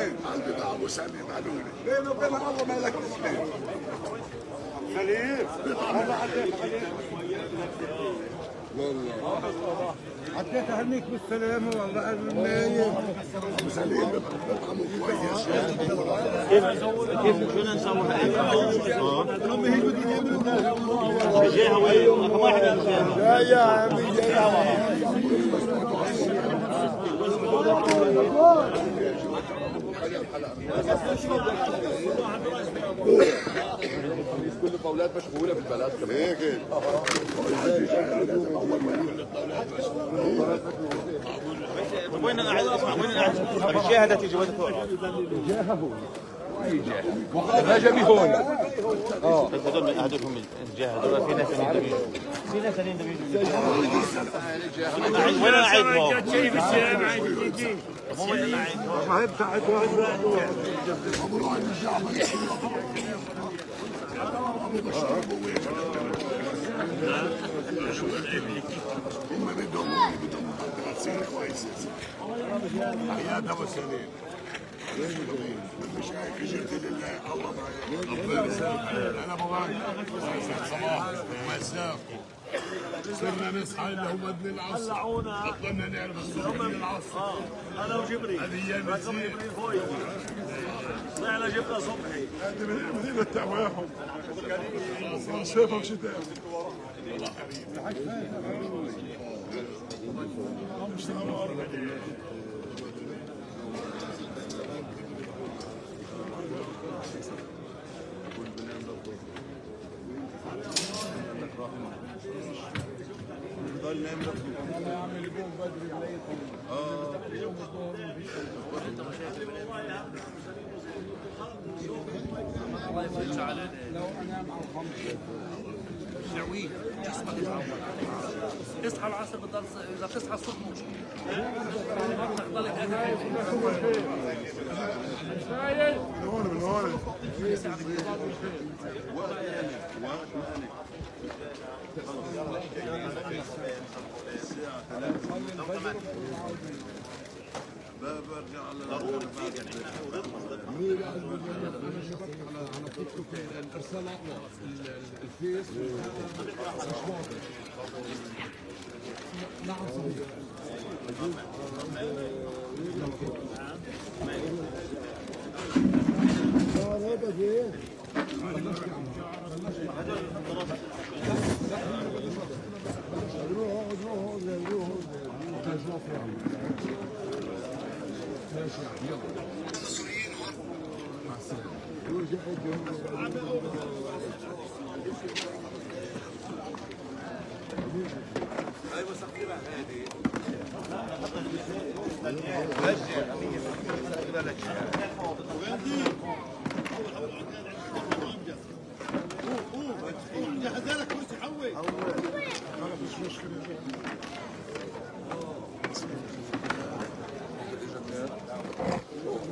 عندي مع ابو سامي معلولي بينه وبين الله ما لك اثنين. سليم والله عديت عليك والله عديت اهنيك بالسلامه والله المنايم ابو سليم بطعمه كويس. كيف بدنا نسوي هم هي بدي جاها وين رقم واحد يا عمي كل الطاولات مشغوله بالبلد كمان هيك وين قاعد اسمع وين قاعد الجهه هذا تيجي وين تقعد ما جابي هون هذول هم الجهه هذول في ناس ثانيين في ناس ثانيين وين قاعد هون شيء بالشام عايز يجي مو وين قاعد ما هي بتاعت واحد هم بدهم تصير كويسه. حياة ابو سليم مش هيك جئت لله الله معي. انا ابو صباح ومساء صرنا نصحى الا هو بدنا العصر بطلنا نعرف الصبح من العصر. انا وجبريل هذه ايام جبريل فوق طلعنا جبنا صبحي هذه من التواهم شايفه شتاء الله يفتح علينا لو انام على الخمس شعوي جسمك يتعود تصحى العصر بتضل اذا بتصحى الصبح مشكله بتضلك قاعد من هون من هون برجع على على تيك توك الارسال الفيس مش واضح. نعم صحيح.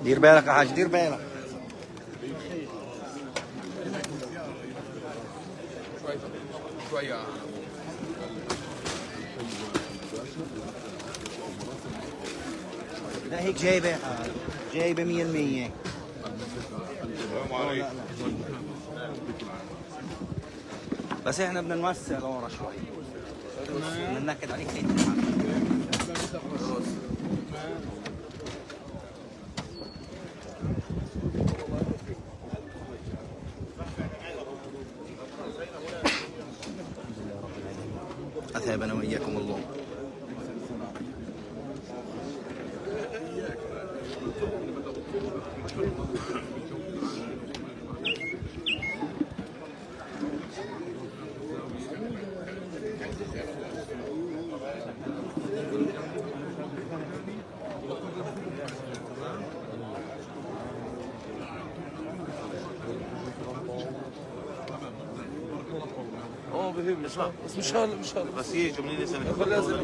دير بالك يا حاج دير بالك شويه لا هيك جايبه جايبه 100%. بس احنا بدنا نوسع لورا شوي بدنا ننكد عليك هيك. أثابنا وإياكم الله. بهم بس مش هلا بس يجوا منين لسه لازم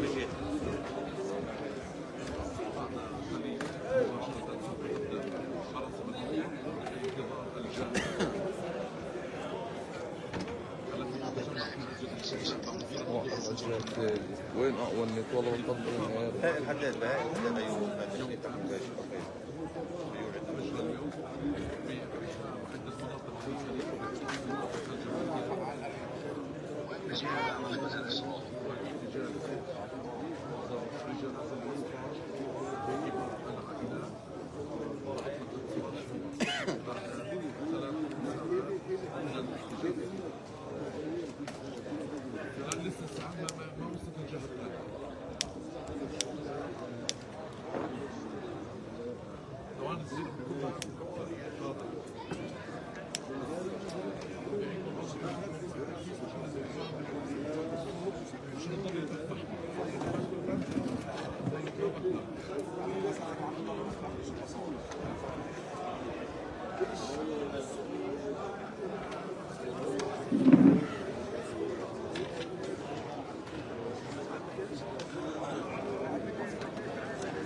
وين اقوى النت والله بطل الحداد بقى الحداد ايوه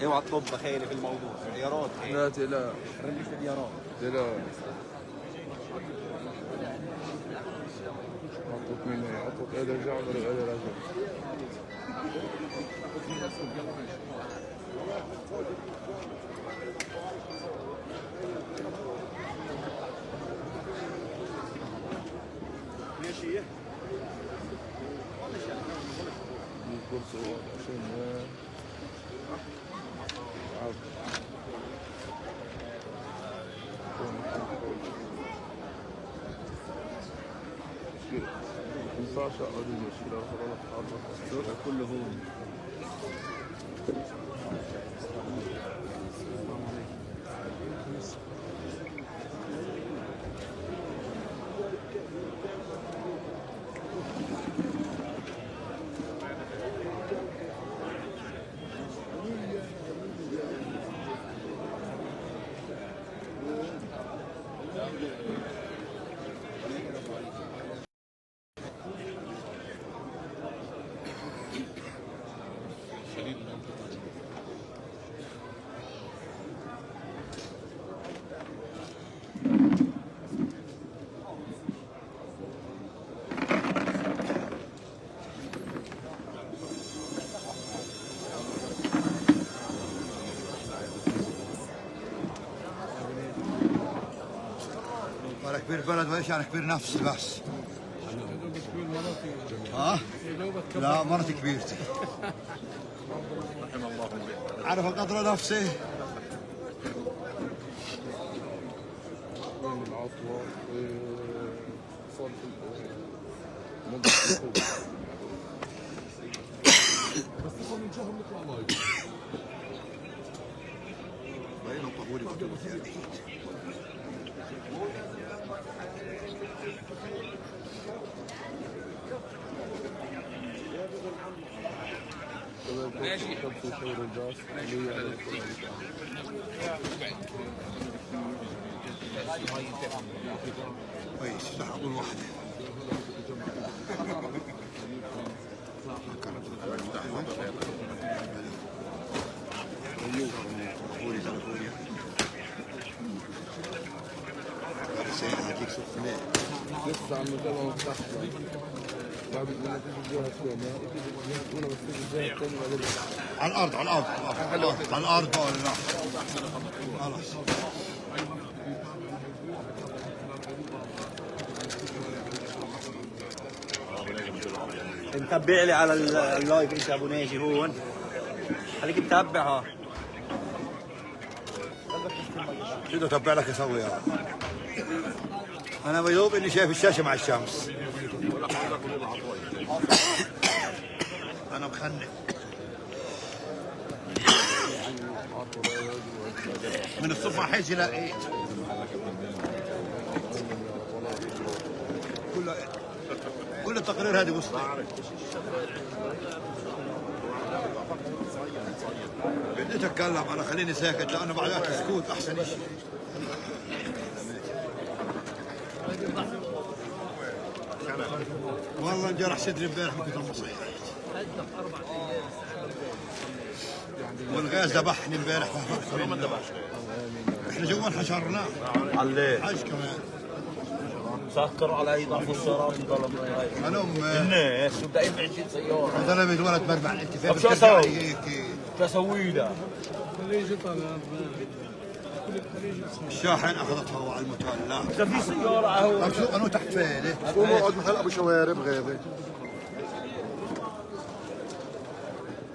اوعى تطب خيري في الموضوع، ديارات هيك. لا تقلق رميش ديارات. تقلق. حطت مين هي؟ حطت قادر جعفر وقادر رجل. ماشي. دي كرسي عشان ما ينفعش اقعد المشكلة خلاص كله هو. انا كبير بلد وايش انا كبير نفسي بس. ها؟ لا مرتي كبيرتي. عارف قدر نفسي. العطوة صرف بس تكون من جهة مثل لايف. بين طهوري وطهوري. ماشي. كويس لا اقول واحدة. لسه عم نتابع تحت بعد ما تيجي الجهة الثانية هنا بس تيجي الجهة الثانية بعدين على الارض على الارض على الارض ولا لا؟ خلاص. متبع لي على اللايف انت ابو ناجي هون. خليك متابع ها. شو بدي اتبع لك اسوي يا انا مجذوب اني شايف الشاشه مع الشمس. انا مخنق من الصبح حيجي لقيت كل التقرير هذه وصلت. بديت اتكلم انا خليني ساكت لانه بعدك السكوت احسن شيء. والله انجرح صدري امبارح من كثر ما صحيت. والغاز ذبحني امبارح. احنا جوا انحشرنا. عليه. حج كمان. سكروا علي ضعف السيارات وطلبوا انا الناس مبدئيا ب 20 سياره. هذا من ولد مربع انت طب شو اسوي؟ هيك شو اسوي له؟ الشاحن اخذتها هو على الموتور. لا اذا في سياره هو طيب شو انا تحت فين؟ قوموا اقعد محل ابو شوارب غابه.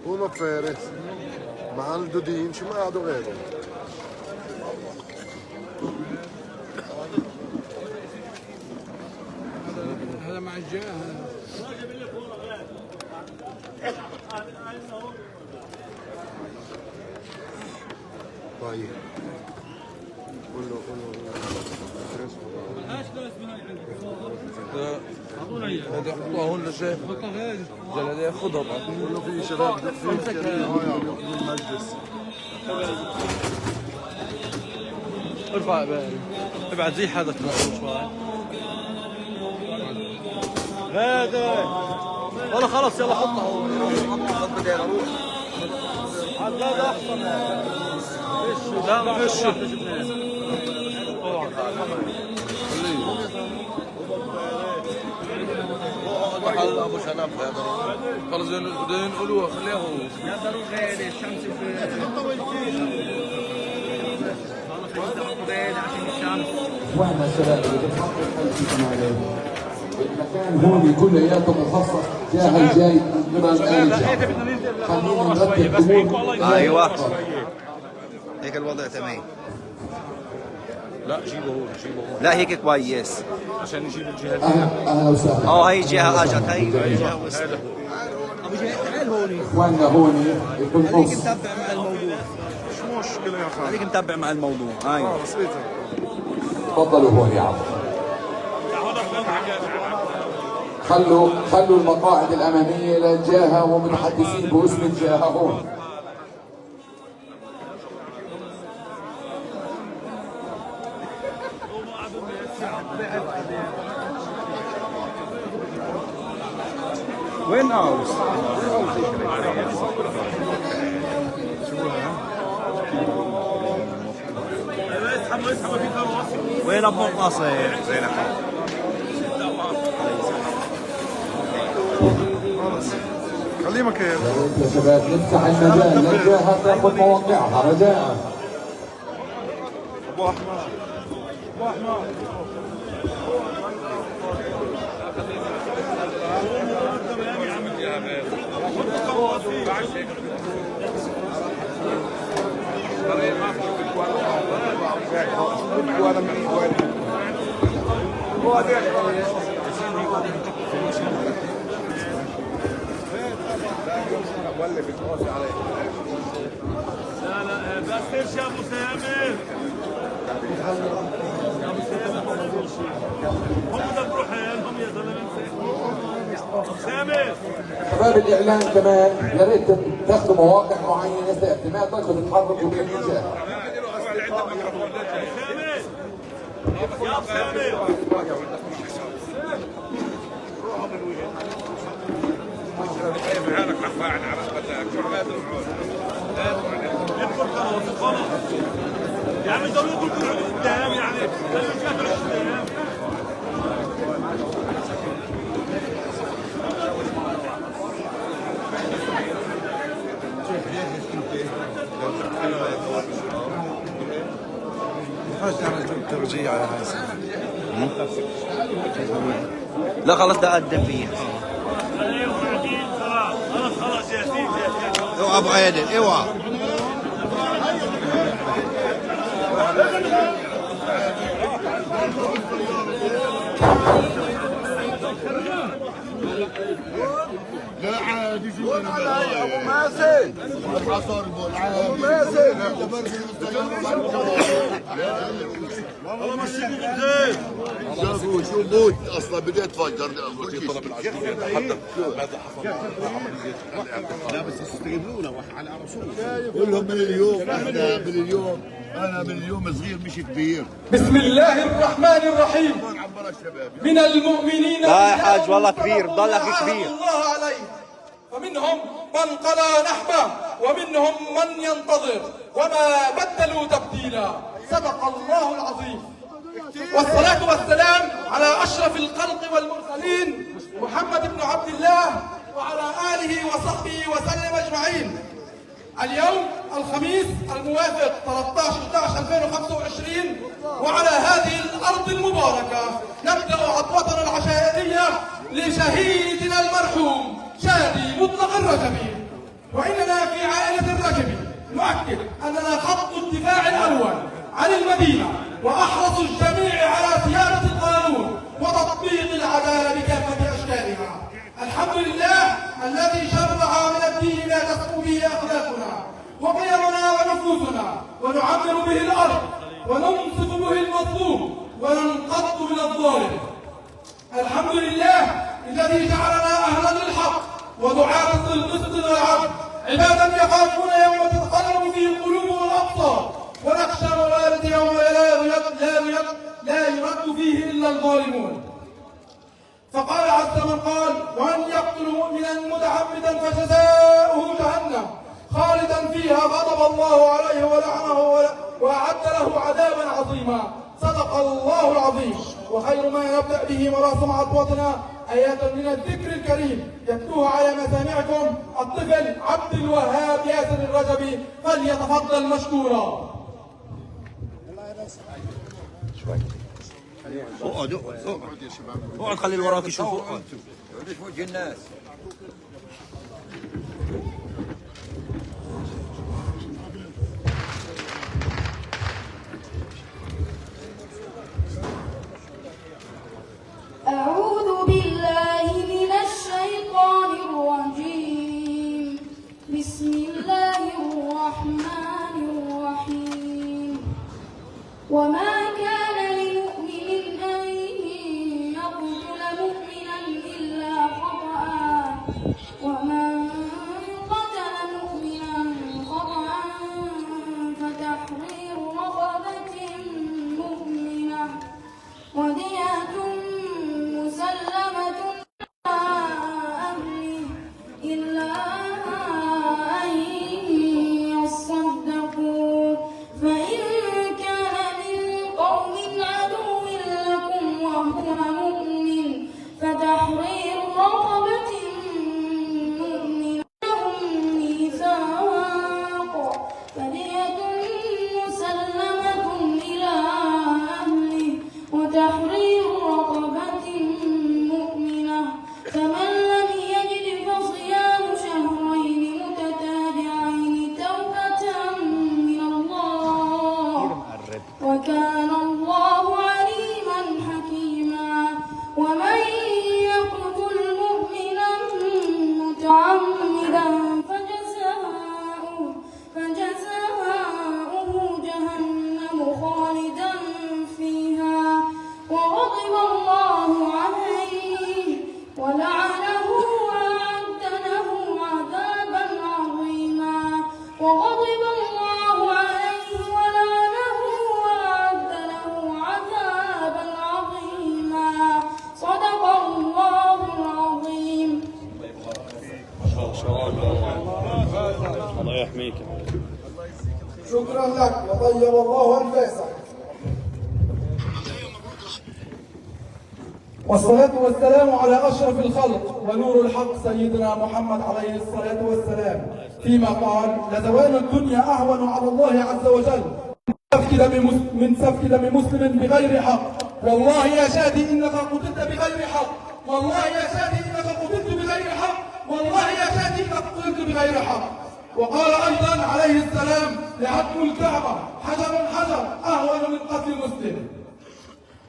قوموا بفارس مع الدودين شو ما قعدوا غابه. هذا مع الجاه. طيب هذه حطوها هون للشيخ جلال ياخذها كله في شباب من المجلس. ارفع بالي ابعد زي هذا شوي. غادر والله خلص يلا حطها هون. بدي اروح. هذا احسن. لا ما فيش. هذا ابو شنب هذا خلص بدنا ينقلوها خليها هو يقدروا غالي الشمس اخواننا الشباب اللي بتحقق الاجتماعي المكان هون كلياته مخصص جاه الجاي من قبل الآلجة. خلينا نرتب امور. ايوه هيك الوضع تمام. لا جيبه هو جيبه هو لا هيك كويس عشان يجيب الجهه اهلا وسهلا. هي جهه اجت هي جهه وسط. ابو جهه تعال هون. اخواننا هون بالنص. خليك متابع مع الموضوع. شو مشكلة يا خالد؟ خليك متابع مع الموضوع. ايوه بسيطة. تفضلوا هون يا عم. خلوا المقاعد الاماميه للجهه ومتحدثين باسم الجهه هون. وين اوس؟ وين ابو القصر؟ خليه مكان. يا شباب نفتح المجال للجهه تاخذ مواقعها رجاء. ابو احمد. ابو احمد. لا بس يا ابو سامر. هم بدك روحين هم يا زلمه سامر. شباب الاعلام كمان يا ريت تاخذوا مواقع معينه ما تقدروا تتحركوا بين الجهه. يا سامر. يعني ضروري تكون قدام يعني ترجيع على هذا. لا خلص بدي اقدم فيها. خلاص جاهزين. اوعى ابو عادل اوعى. لا عادي شو يا ابو مازن. العصر ابو مازن. والله مشيكم بالخير. شو بوت اصلا بدي اتفجر. طلب العزيز يتحدث ماذا حصل لا بس يستغلونا على رسول. قول لهم من اليوم احنا من اليوم صغير مش كبير. بسم الله الرحمن الرحيم. من المؤمنين لا يا حاج والله كبير ضلك كبير. الله عليه فمنهم من قضى نحبه ومنهم من ينتظر وما بدلوا تبديلا. صدق الله العظيم. والصلاة والسلام على أشرف الخلق والمرسلين محمد بن عبد الله وعلى آله وصحبه وسلم أجمعين. اليوم الخميس الموافق 13/11/2025 وعلى هذه الأرض المباركة نبدأ عطوتنا العشائرية لشهيدنا المرحوم شادي مطلق الرجبي. وإننا في عائلة الرجبي نؤكد أننا خط الدفاع الأول عن المدينة وأحرص الجميع على صيانة القانون وتطبيق العدالة بكافة أشكالها. الحمد لله الذي شرع من الدين ما تسمو به أخلاقنا وقيمنا ونفوسنا ونعمر به الأرض وننصف به وننقض من الظالم. الحمد لله الذي جعلنا أهلا للحق ودعاة للقسط والعدل، عبادا يخافون يوم تتقلب فيه القلوب والأبصار، ونخشى موارد يوم لا يرد فيه إلا الظالمون. فقال عز من قال: ومن يقتل مؤمنا متعمدا فجزاؤه جهنم خالدا فيها غضب الله عليه ولعنه وأعد له عذابا عظيما. صدق الله العظيم. وخير ما نبدأ به مراسم عطوتنا آيات من الذكر الكريم يتلوها على مسامعكم الطفل عبد الوهاب ياسر الرجبي، فليتفضل مشكورا. اقعد اقعد خلي اللي وراك يشوفوا. اقعد في وجه الناس. أعوذ بالله من الشيطان الرجيم. بسم الله الرحمن الرحيم. وما كان لمؤمن أن يقتل مؤمنا إلا خطأ، ومن قتل مؤمنا خطأ فتحرير رقبة مؤمنة ودية مسلمة إلى أهله إلا أن يصدقوا، فإن كان من قوم عدو لكم وهو مؤمن فتحرير رقبة مؤمنة لهم ميثاق، فدية مسلمة إلى أهله وتحرير رقبة مؤمنة، فمن لم يجد فصيام شهرين متتابعين توبة من الله، وكان الله عليما حكيما. ومن يقتل مؤمنا متعمدا فجزاؤه جهنم خالدا فيها وغضب الله عليه ولعنه وأعد له عذابا عظيما. وغضب الله عليه ولعنه وأعد له عذابا عظيما. صدق الله العظيم. الله يحميك. شكرا لك وطيب الله أنفاسك. والصلاة والسلام على أشرف الخلق ونور الحق سيدنا محمد عليه الصلاة والسلام، فيما قال: لزوال الدنيا أهون على الله عز وجل من سفك دم مسلم بغير حق. والله يا شادي إنك قتلت بغير حق، والله يا شادي إنك قتلت بغير حق، والله يا شادي إنك قتلت بغير حق. وقال أيضا عليه السلام: لهدم الكعبة حجر حجر أهون من قتل مسلم.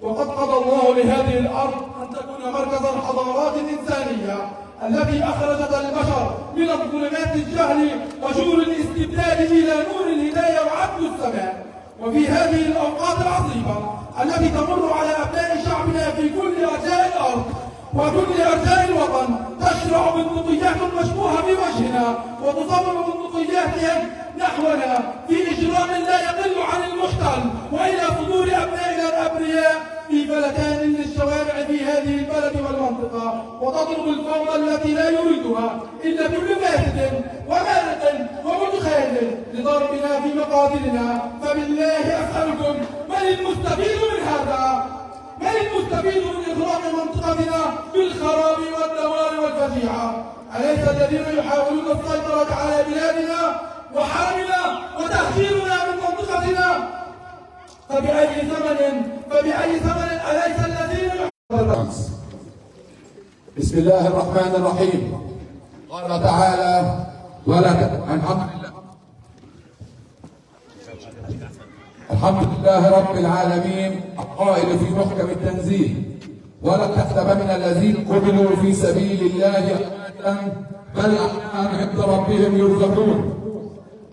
وقد قضى الله لهذه الأرض أن تكون مركز الحضارات الإنسانية التي أخرجت البشر من الظلمات الجهل وجور الاستبداد إلى نور الهداية وعدل السماء. وفي هذه الأوقات العصيبة التي تمر على أبناء شعبنا في كل أرجاء الأرض وكل أرجاء الوطن تشرع بندقيات مشبوهة بوجهنا وتصمم بندقياتهم نحونا في إجرام لا يقل عن المحتل وإلى صدور أبنائنا الأبرياء في فلتان للشوارع في هذه البلد والمنطقة، وتضرب الفوضى التي لا يريدها إلا كل فاسد ومارد ومتخيل لضربنا في مقاتلنا. فبالله أسألكم: من المستفيد من هذا؟ من المستفيد من إغراق منطقتنا بالخراب والدمار والفجيعة؟ أليس الذين يحاولون السيطرة على بلادنا وحرمنا وتهجيرنا من منطقتنا؟ فبأي ثمن أليس الذين بسم الله الرحمن الرحيم. قال تعالى: الحمد لله رب العالمين القائل في محكم التنزيل: ولا تحسبن الذين قتلوا في سبيل الله أمواتا بل أحياء عند ربهم يرزقون.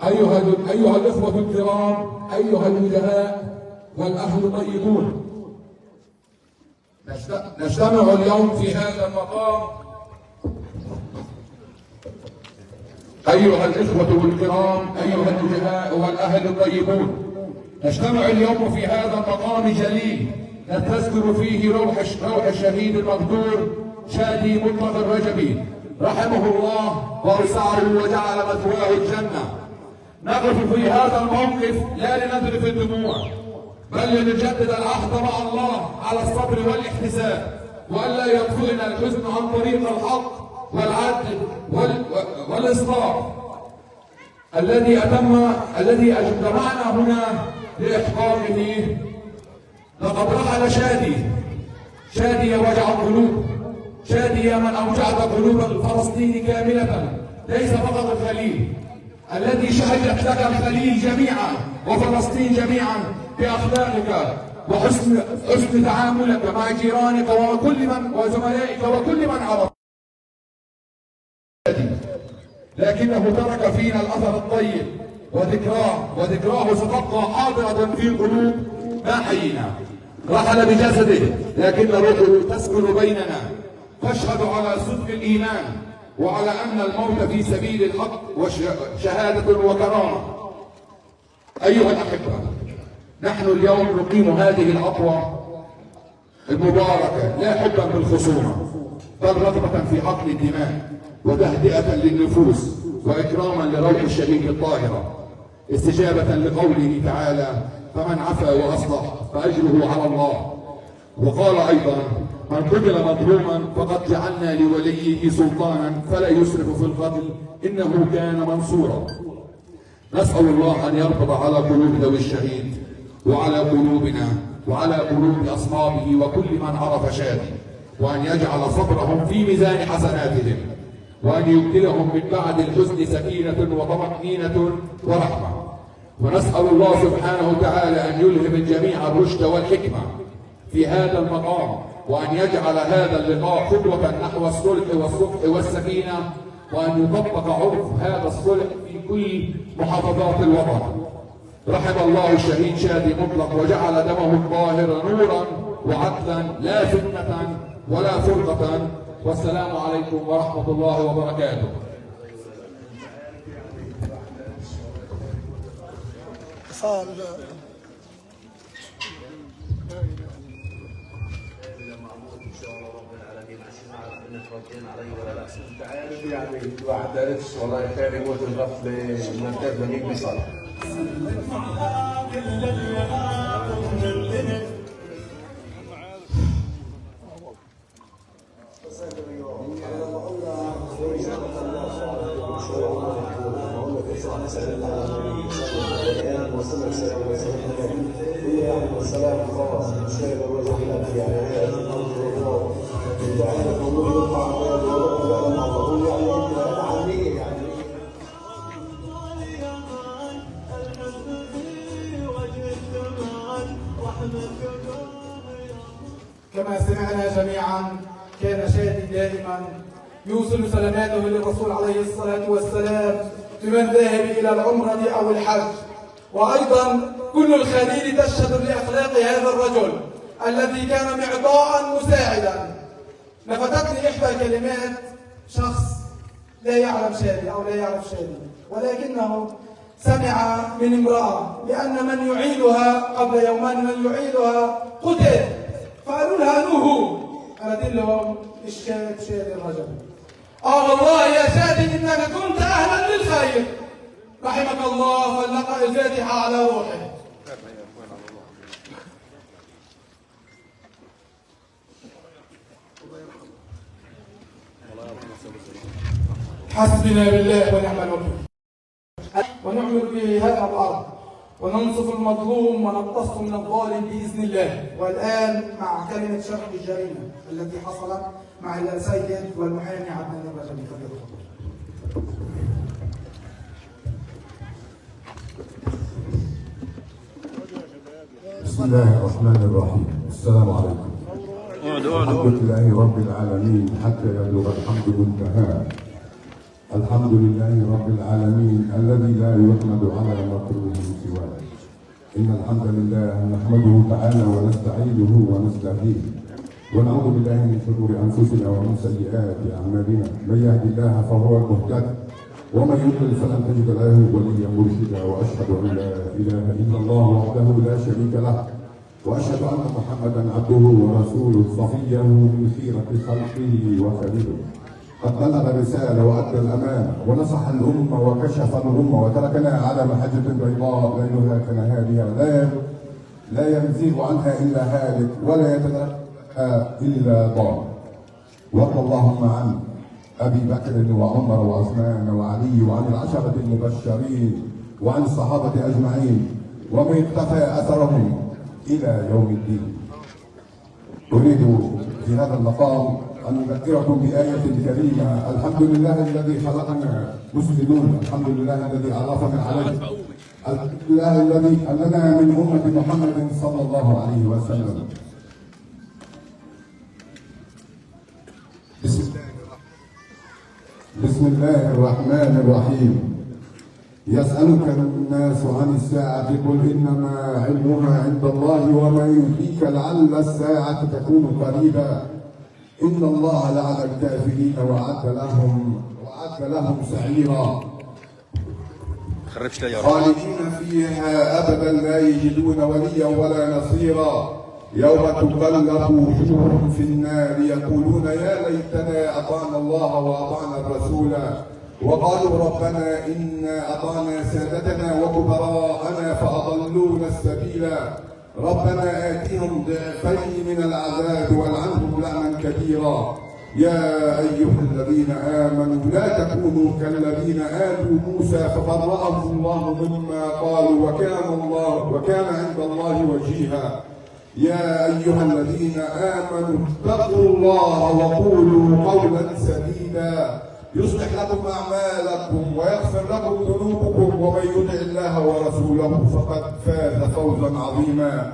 أيها الإخوة الكرام، أيها الوجهاء والأهل الطيبون، نجتمع اليوم في هذا المقام أيها الإخوة الكرام، أيها الوجهاء والأهل الطيبون، نجتمع اليوم في هذا المقام جليل نستذكر فيه روح الشهيد المقدور شادي مطلق الرجبي رحمه الله ووسعه وجعل مثواه الجنة. نقف في هذا الموقف لا لنذرف الدموع بل لنجدد العهد مع الله على الصبر والاحتساب، وألا يدخلنا الحزن عن طريق الحق والعدل والإصلاح الذي جمعنا هنا لإحقاقه. لقد رحل شادي يا وجع القلوب، شادي يا من أوجعت قلوب فلسطين كاملة، ليس فقط الخليل الذي شهدت لك الخليل جميعا وفلسطين جميعا بأخلاقك وحسن تعاملك مع جيرانك وكل من وزملائك وكل من عرف، لكنه ترك فينا الأثر الطيب وذكراه ستبقى حاضرة في قلوب ما حيينا. رحل بجسده لكن روحه تسكن بيننا، تشهد على صدق الإيمان وعلى أن الموت في سبيل الحق وشهادة وكرامة. أيها الأحبة، نحن اليوم نقيم هذه العطوة المباركة لا حبا بالخصومة بل رغبة في حقن الدماء وتهدئة للنفوس وإكراما لروح الشهيد الطاهرة، استجابة لقوله تعالى: فمن عفا وأصلح فأجره على الله. وقال أيضا: من قتل مظلوما فقد جعلنا لوليه سلطانا فلا يسرف في القتل إنه كان منصورا. نسأل الله أن يربط على قلوب ذوي الشهيد وعلى قلوبنا وعلى قلوب أصحابه وكل من عرف شادي، وأن يجعل صبرهم في ميزان حسناتهم، وأن يبدلهم من بعد الحزن سكينة وطمأنينة ورحمة. ونسأل الله سبحانه وتعالى أن يلهم الجميع الرشد والحكمة في هذا المقام، وأن يجعل هذا اللقاء خطوة نحو الصلح والصفح والسكينة، وأن يطبق عرف هذا الصلح في كل محافظات الوطن. رحم الله الشهيد شادي مطلق وجعل دمه الطاهر نورا وعدلا لا فتنة ولا فرقة. والسلام عليكم ورحمة الله وبركاته. يعني الواحد عرفش والله خير يموت الغفله مرتب لمين بيصلح. والسلام خلاص مش هيقدر الوجه الأبدي يعني كما سمعنا جميعا كان شادي دائما يوصل سلاماته للرسول عليه الصلاة والسلام بمن ذهب إلى العمرة أو الحج. وأيضا كل الخليل تشهد لأخلاق هذا الرجل الذي كان معطاء مساعدا. لفتتني إحدى كلمات شخص لا يعلم شادي أو لا يعرف شادي، ولكنه سمع من امرأة لأن من يعيدها قبل يومين من يعيدها قتل، فقالوا لها نوهوا أردلهم الشاب شادي الرجل. والله يا شادي إنك كنت أهلا للخير، رحمك الله، فلنقرأ الفاتحة على روحه. حسبنا بالله ونعم الوكيل. ونعمل في هذا الأرض وننصف المظلوم ونقتص من الظالم بإذن الله. والآن مع كلمة شرح الجريمة التي حصلت مع السيد والمحامي عدنان الرجبي. بسم الله الرحمن الرحيم. السلام عليكم. الحمد لله رب العالمين حتى يبلغ الحمد منتهاه. الحمد لله رب العالمين الذي لا يحمد على مكروه سواه. إن الحمد لله نحمده تعالى ونستعينه ونستهديه ونعوذ بالله من شرور انفسنا ومن سيئات اعمالنا، من يهد الله فهو المهتد ومن يضلل فلن تجد له وليا مرشدا، واشهد ان لا اله الا الله وحده لا شريك له، واشهد ان محمدا عبده ورسوله صفيه من خيره خلقه وخليله، قد بلغ الرساله وادى الامانه ونصح الامه وكشف الامه وتركنا على محجه بيضاء ليلها كنهارها لا يزيغ عنها الا هالك ولا يتذكر إلا ضال. وارض اللهم عن أبي بكر وعمر وعثمان وعلي وعن العشرة المبشرين وعن الصحابة أجمعين ومن اقتفى أثرهم إلى يوم الدين. أريد في هذا المقام أن أذكركم بآية كريمة: الحمد لله الذي خلقنا مسلمون، الحمد لله الذي عرفنا عليه، الحمد لله الذي أننا من أمة محمد صلى الله عليه وسلم. بسم الله الرحمن الرحيم. يسألك الناس عن الساعة قل إنما علمها عند الله وما يدريك لعل الساعة تكون قريبا إن الله لعن الكافرين وأعد لهم سعيرا خالدين فيها أبدا لا يجدون وليا ولا نصيرا يوم تقلب وجوههم في النار يقولون يا ليتنا أطعنا الله وأطعنا الرسول وقالوا ربنا إنا أطعنا سادتنا وكبراءنا فأضلونا السبيلا ربنا آتهم ضعفين من العذاب والعنهم لعنا كبيرا يا أيها الذين آمنوا لا تكونوا كالذين آذوا موسى فبرأه الله مما قالوا وكان عند الله وجيها يا أيها الذين آمنوا اتقوا الله وقولوا قولا سديدا يصلح لكم أعمالكم ويغفر لكم ذنوبكم ومن يطع الله ورسوله فقد فاز فوزا عظيما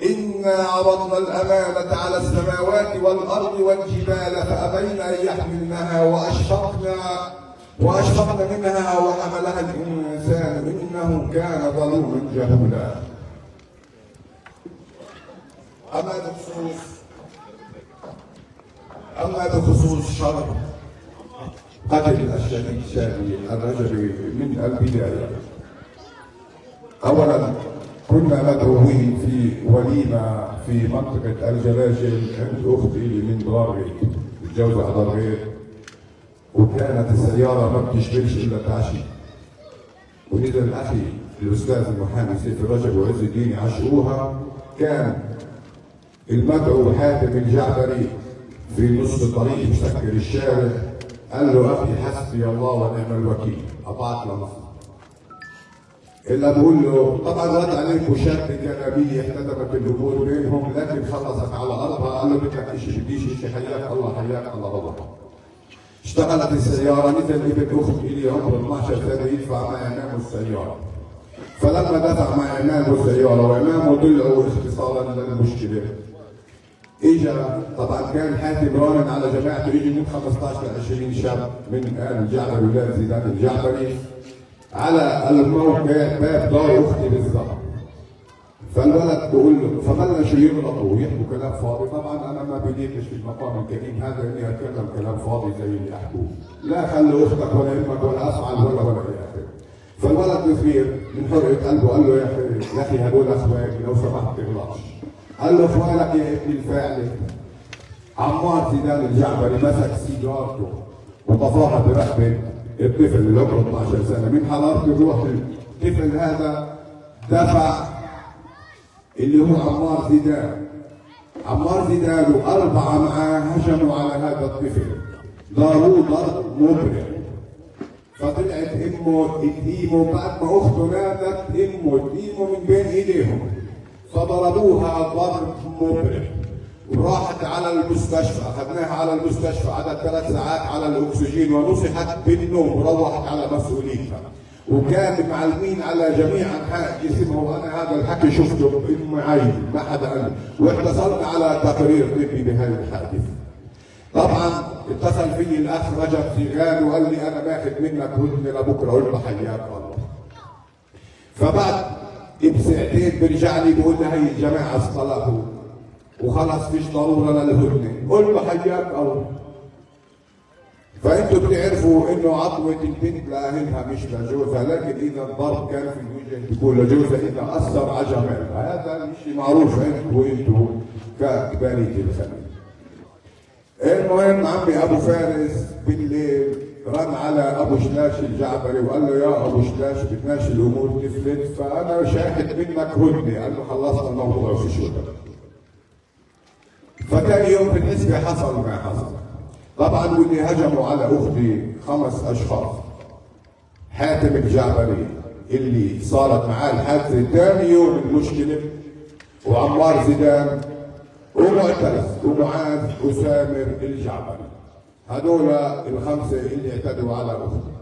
إنا عرضنا الأمانة على السماوات والأرض والجبال فأبين أن يحملنها وأشفقن منها وحملها الإنسان إنه كان ظلوما جهولا. أما بخصوص شر قتل الشهيد شادي الرجبي من البداية. أولا كنا مدعوين في وليمة في منطقة الجلاجل عند أختي من ضرغيت، متجوزة على ضرغيت، وكانت السيارة ما بتشتغلش إلا تعشي. ونزل أخي الأستاذ المحامي سيف الرجب وعز الدين عشقوها. كان المدعو حاتم الجعبري في نص الطريق مسكر الشارع قال له اخي حسبي الله ونعم الوكيل قطعت لمصر. الا بقول له طبعا رد عليه مشاد كلاميه احتدمت الامور بينهم لكن خلصت على ارضها. قال له بدك شيء بديش شيء حياك الله حياك الله رضا. اشتغلت السياره نزل ابن اختي لي عمره 12 سنه يدفع مع امامه السياره. فلما دفع مع امامه السياره وامامه طلعوا اختصارا للمشكله. اجى طبعا كان حاتم رانن على جماعته يجي من 15 ل 20 شاب من ال الجعبري ولاد زيدان الجعبري على الموقع باب دار اختي بالظبط. فالولد بقول له فبلشوا يغلطوا ويحكوا كلام فاضي. طبعا انا ما بديتش في المقام الكريم هذا اني اتكلم كلام فاضي زي اللي يحكوه. لا خلوا اختك ولا امك ولا افعل ولا الى اخره. فالولد بصير من حريه قلبه قال له يا اخي هدول اخواني لو سمحت ما تغلطش. قال له اخوانك يا ابن الفاعل. عمار زيدان الجعبري مسك سيجارته وطفاها برقبه الطفل اللي عمره 12 سنه. من حراره الروح الطفل هذا دفع اللي هو عمار زيدان واربعه معاه هجموا على هذا الطفل ضربوه ضرب مبرع. فطلعت امه تقيمه بعد ما اخته نادت امه تقيمه من بين ايديهم فضربوها ضرب مبرح وراحت على المستشفى. اخذناها على المستشفى قعدت 3 ساعات على الاكسجين ونصحت بالنوم وروحت على مسؤوليتها. وكان معلمين على جميع انحاء جسمها وانا هذا الحكي شفته بام عيني ما حدا قال. واتصلنا على تقرير طبي بهذا الحادث. طبعا اتصل في الاخ رجب زيغان وقال لي انا باخذ منك ودني لبكره. قلت له حياك الله. فبعد بساعتين برجع لي بقول لي هي الجماعه اصطلحوا وخلص فيش ضروره للهدنه، قل له حياك الله. فانتوا بتعرفوا انه عطوه البنت لاهلها مش لجوزها، لكن اذا الضرب كان في الوجه بيكون لجوزها اذا اثر على جمالها، هذا شيء معروف عندكم انتوا كبنية الخليل. المهم عمي ابو فارس بالليل رن على ابو شلاش الجعبري وقال له يا ابو شلاش بدناش الامور تفلت، فانا شاهد منك هدنه. قال له خلصنا الموضوع في شو. فتاني يوم في الحسبه حصل ما حصل. طبعا واللي هجموا على اختي 5 اشخاص. حاتم الجعبري اللي صارت معاه الحادثه ثاني يوم المشكله، وعمار زيدان، ومعتز، ومعاذ، وسامر الجعبري. هذول ال5 اللي اعتدوا على اختي.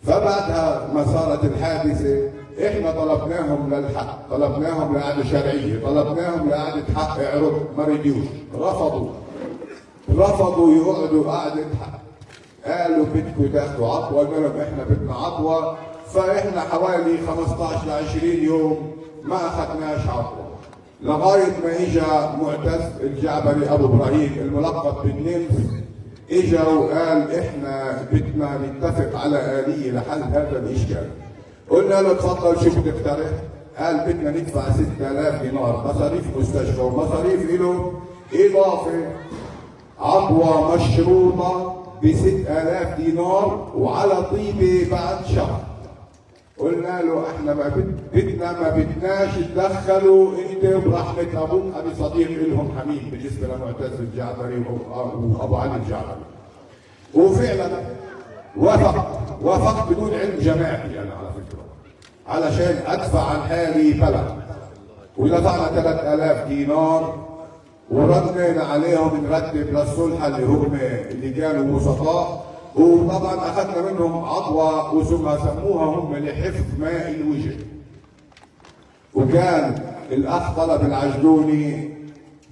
فبعدها ما صارت الحادثه احنا طلبناهم للحق، طلبناهم لقعده شرعيه، طلبناهم لقعده حق عرض، ما رضيوش، رفضوا يقعدوا قعده حق. قالوا بدكم تاخذوا عطوه، قلنا لهم احنا بدنا عطوه، فاحنا حوالي 15 ل 20 يوم ما اخذناش عطوه. لغايه ما اجى معتز الجعبري ابو ابراهيم الملقب بالنمس، اجى وقال احنا بدنا نتفق على آلية لحل هذا الاشكال. قلنا له تفضل شو بتقترح؟ قال بدنا ندفع 6000 دينار مصاريف مستشفى ومصاريف له، اضافه عطوه مشروطه ب 6000 دينار وعلى طيبه بعد شهر. قلنا له احنا ما بدناش تدخلوا انت برحمه ابوك، ابي صديق لهم حميد بالنسبه لمعتز الجعبري وابو علي الجعبري. وفعلا وافقت بدون علم جماعي انا على فكره، علشان ادفع عن حالي بلد. ودفعنا 3000 دينار وردنا عليهم نرتب للصلح اللي كانوا وسطاء. وطبعا اخذنا منهم عطوه وسمها سموها هم لحفظ ماء الوجه. وكان الاخ طلب العجلوني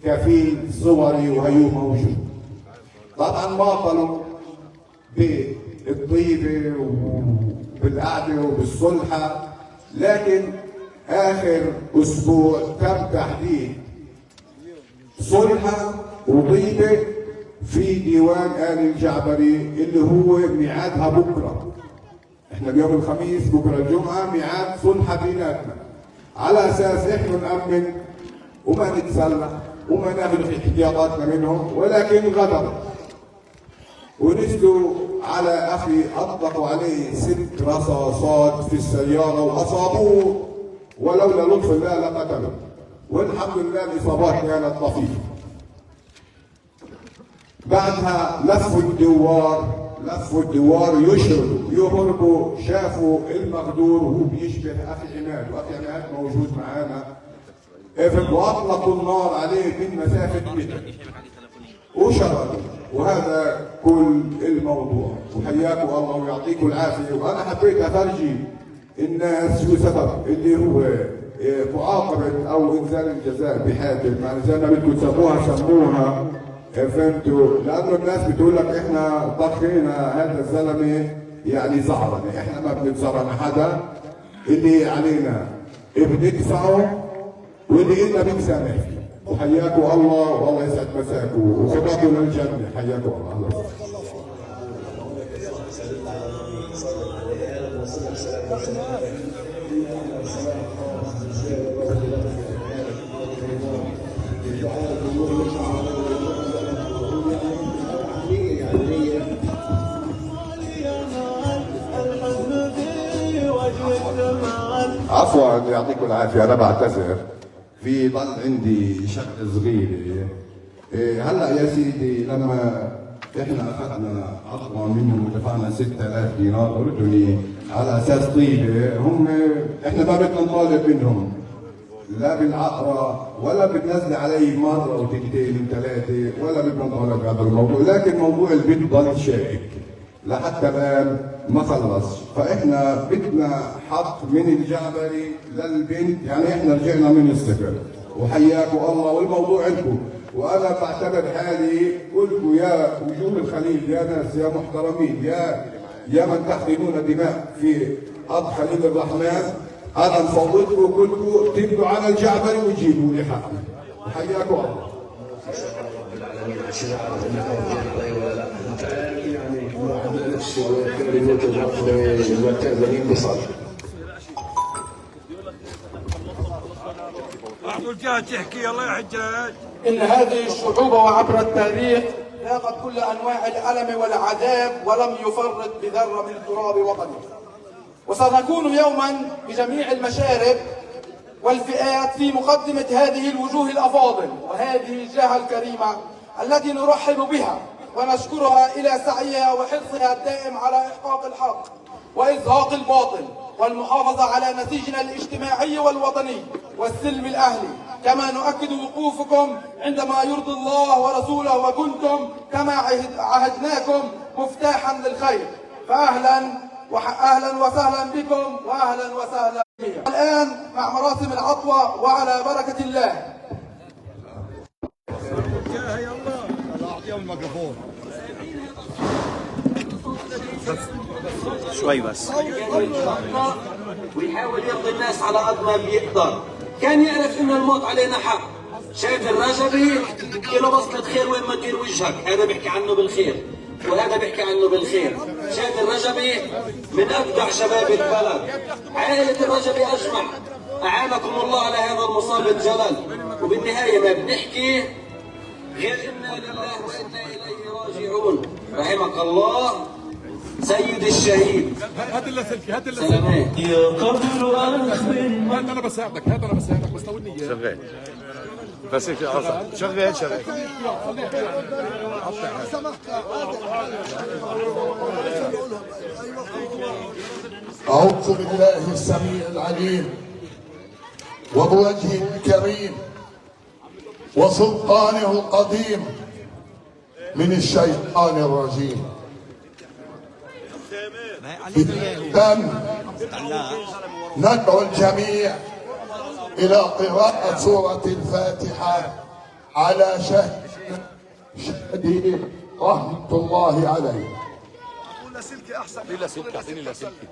كفيل صوري وهيو موجود. طبعا باطلوا بالطيبه وبالقعده وبالصلحه، لكن اخر اسبوع تم تحديد صلحه وطيبه في ديوان آل الجعبري اللي هو ميعادها بكره. احنا اليوم الخميس، بكره الجمعه ميعاد صلحه بيناتنا، على اساس احنا نامن وما نتسلح وما ناخذ احتياطاتنا منهم، ولكن غدر ونزلوا على اخي اطلقوا عليه 6 رصاصات في السياره واصابوه، ولولا لطف الله لقتله. والحمد لله الاصابات كانت طفيفه. بعدها لفوا الدوار يشردوا يهربوا، شافوا المغدور وهو بيشبه اخي عماد، واخي عماد موجود معانا، واطلقوا النار عليه من مسافه متر وشردوا. وهذا كل الموضوع، وحياكم الله ويعطيكم العافيه. وانا حبيت افرجي الناس شو سبب اللي هو معاقبه او انزال الجزاء بحاتم، يعني زي ما بدكم سموها فهمتوا؟ لانه الناس بتقول لك احنا طخينا هذا الزلمه يعني زعرنه، احنا ما بنتزرن حدا، اللي علينا بندفعه واللي إلنا بنسامح فيه. وحياكم الله والله يسعد مساكم وخطاكم للجنه. حياكم الله. عفوا يعطيكم العافيه، انا بعتذر، في ضل عندي شغله صغيره. هلا يا سيدي لما احنا اخذنا عطوه منهم ودفعنا 6000 دينار اردني على اساس طيبه، هم احنا ما بدنا نطالب منهم لا بالعقرة ولا بتنزل علي مرة وتنتين ثلاثة، ولا بدنا نطالب بهذا الموضوع، لكن موضوع البنت ضل شائك لحتى الآن ما خلص. فإحنا بدنا حق من الجعبري للبنت، يعني إحنا رجعنا من الصفر. وحياكم الله والموضوع عندكم. وأنا بعتبر حالي كلكم يا وجوه الخليل، يا ناس يا محترمين، يا من تحقنون دماء في أرض خليل الرحمن، أنا مفوضكم كلكم تبنوا على الجعبري وتجيبوا لي حقي. حياكم الله. عشان اعرف انك رجال ولا لا. انت عارف يعني مع نفسي وكلمات الحق والتأذين بصالح. اعطوا الجهة تحكي يلا يا حجاج. إن هذه الشعوب وعبر التاريخ ذاقت كل أنواع الألم والعذاب ولم يفرط بذرة من تراب وطنه. وسنكون يوما بجميع المشارب والفئات في مقدمة هذه الوجوه الأفاضل وهذه الجهة الكريمة التي نرحب بها ونشكرها إلى سعيها وحرصها الدائم على إحقاق الحق وإزهاق الباطل والمحافظة على نسيجنا الاجتماعي والوطني والسلم الأهلي. كما نؤكد وقوفكم عندما يرضي الله ورسوله وكنتم كما عهدناكم مفتاحا للخير. فأهلا وسهلا بكم وأهلا وسهلا بكم. الآن مع مراسم العطوة وعلى بركة الله. اعطيهم الميكروفون شوي بس. ويحاول يرضي الناس على قد ما بيقدر. كان يعرف انه الموت علينا حق. شايف الرجبي له بصلة خير وين ما تدير وجهك، هذا بيحكي عنه بالخير وهذا بيحكي عنه بالخير. شايف الرجبي من ابدع شباب البلد. عائلة الرجبي اجمع. اعانكم الله على هذا المصاب الجلل. وبالنهاية ما بنحكي غير انا لله وانا اليه راجعون. رحمك الله سيد الشهيد. هات اللي سلكي هات اللي سلامات. يا قبر اخبرني. هات انا بساعدك هات انا بساعدك بس لو اني شغال بس شغال أعوذ بالله السميع العليم وبوجهه الكريم وسلطانه القديم من الشيطان الرجيم. إذن ندعو الجميع إلى قراءة سورة الفاتحة على شهد رحمة الله عليه. لا سلكي احسن. لا سلكي اعطيني لا سلكي.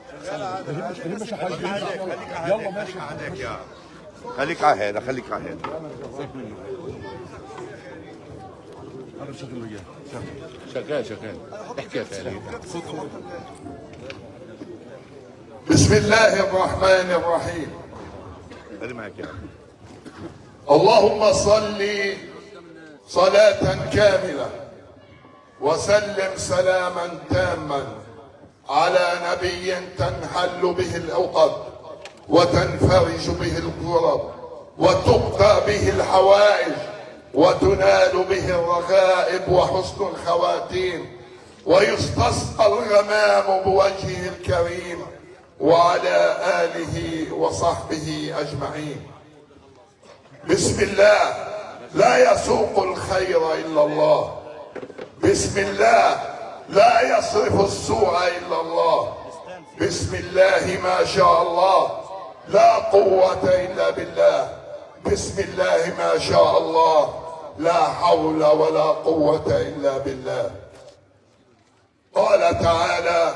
يلا ماشي عليك يا خليك على هذا خليك على هذا. شغال احكي يا خالد. بسم الله الرحمن الرحيم. خلي معك يا اللهم صل صلاة كاملة وسلم سلاما تاما على نبي تنحل به العقد وتنفرج به الكرب وتقضى به الحوائج وتنال به الرغائب وحسن الخواتيم ويستسقى الغمام بوجهه الكريم وعلى آله وصحبه أجمعين. بسم الله لا يسوق الخير إلا الله. بسم الله لا يصرف السوء إلا الله. بسم الله ما شاء الله لا قوة إلا بالله. بسم الله ما شاء الله لا حول ولا قوة إلا بالله. قال تعالى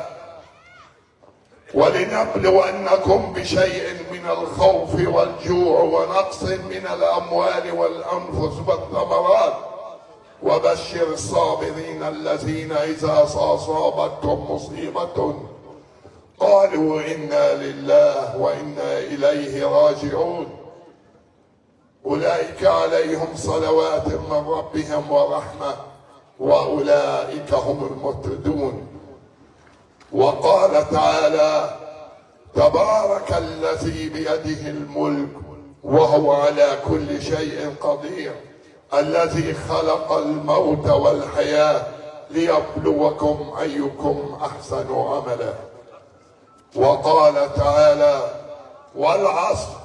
ولنبلونكم بشيء من الخوف والجوع ونقص من الأموال والأنفس والثمرات وبشر الصابرين الذين إذا أصابتهم مصيبة قالوا إنا لله وإنا إليه راجعون أولئك عليهم صلوات من ربهم ورحمة وأولئك هم المهتدون. وقال تعالى تبارك الذي بيده الملك وهو على كل شيء قدير الذي خلق الموت والحياة ليبلوكم أيكم أحسن عملا. وقال تعالى والعصر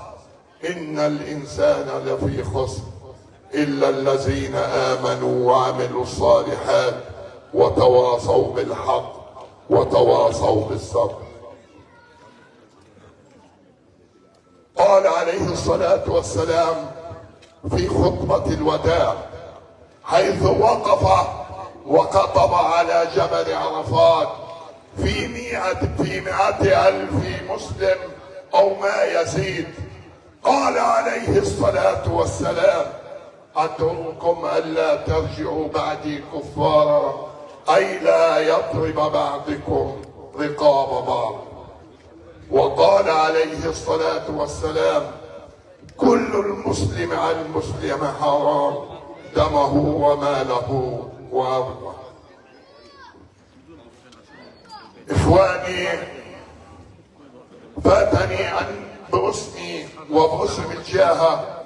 إن الإنسان لفي خسر إلا الذين آمنوا وعملوا الصالحات وتواصوا بالحق وتواصوا بالصبر. قال عليه الصلاة والسلام في خطبة الوداع حيث وقف وخطب على جبل عرفات في 100,000 مسلم أو ما يزيد. قال عليه الصلاة والسلام أتركم ألا ترجعوا بعدي كفارا، أي لا يضرب بعضكم رقاب بعض. وقال عليه الصلاة والسلام: كل المسلم على المسلم حرام، دمه وماله وعرضه. إخواني، فاتني أن باسمي وباسم الجاهة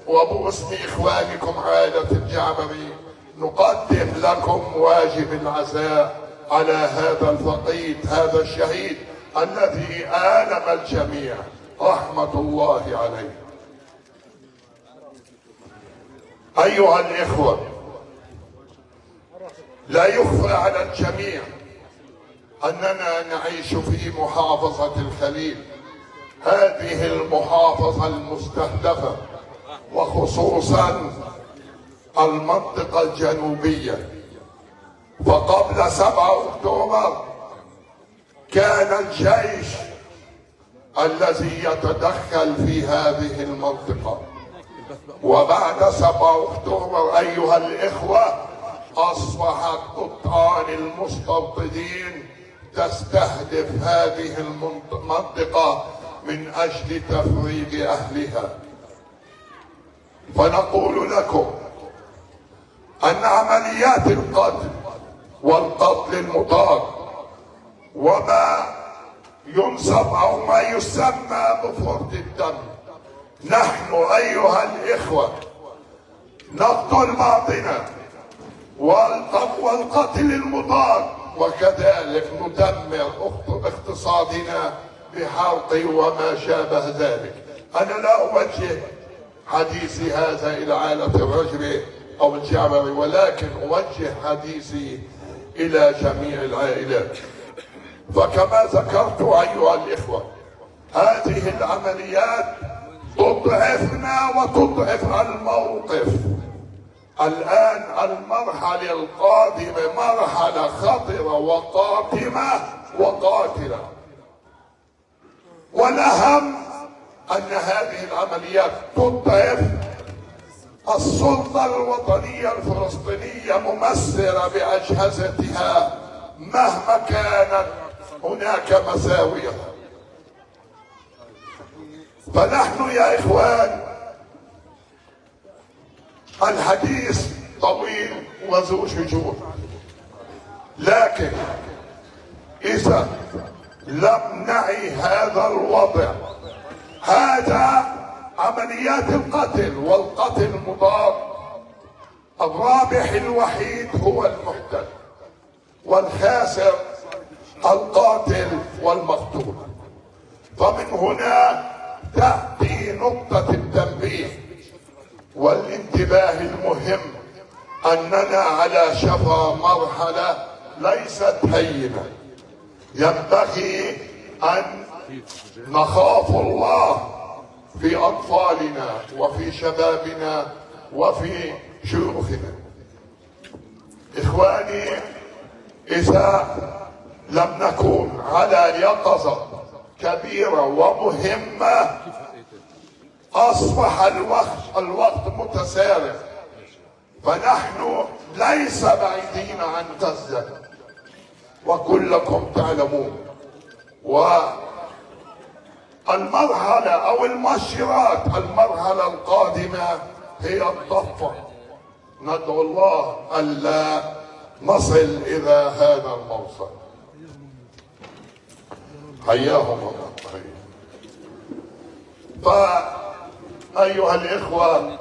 وباسم إخوانكم عائلة الجعبري نقدم لكم واجب العزاء على هذا الفقيد، هذا الشهيد الذي آلم الجميع، رحمة الله عليه. أيها الإخوة، لا يخفى على الجميع أننا نعيش في محافظة الخليل، هذه المحافظة المستهدفة، وخصوصا المنطقة الجنوبية. فقبل 7 أكتوبر كان الجيش الذي يتدخل في هذه المنطقة، وبعد 7 أكتوبر أيها الإخوة أصبحت قطعان المستوطنين تستهدف هذه المنطقة من أجل تفريغ أهلها. فنقول لكم أن عمليات القتل والقتل المضاد وما ينصب أو ما يسمى بفرط الدم، نحن أيها الإخوة نقتل بعضنا، والقتل المضاد، وكذلك ندمر اقتصادنا بحرق وما شابه ذلك. أنا لا أوجه حديثي هذا إلى عائلة الرجبي أو الجعبري، ولكن أوجه حديثي إلى جميع العائلات. فكما ذكرت أيها الإخوة، هذه العمليات تضعفنا وتضعف الموقف. الآن المرحلة القادمة مرحلة خطرة وقاتمة وقاتلة، والأهم أن هذه العمليات تضعف السلطة الوطنية الفلسطينية ممثلة بأجهزتها مهما كانت هناك مساوئ. فنحن يا إخوان الحديث طويل وذو شجون، لكن إذا لم نعي هذا الوضع، هذا عمليات القتل والقتل المضاد، الرابح الوحيد هو المحتل والخاسر القاتل والمقتول. فمن هنا تأتي نقطة التنبيه والانتباه المهم، أننا على شفا مرحلة ليست هينة. ينبغي أن نخاف الله في أطفالنا وفي شبابنا وفي شيوخنا. إخواني، إذا لم نكن على يقظة كبيرة ومهمة أصبح الوقت متسارع، فنحن ليس بعيدين عن غزة وكلكم تعلمون. والمرحلة أو المؤشرات المرحلة القادمة هي الضفة. ندعو الله ألا نصل إلى هذا الموصل. حياهم الله. فأيها الإخوة،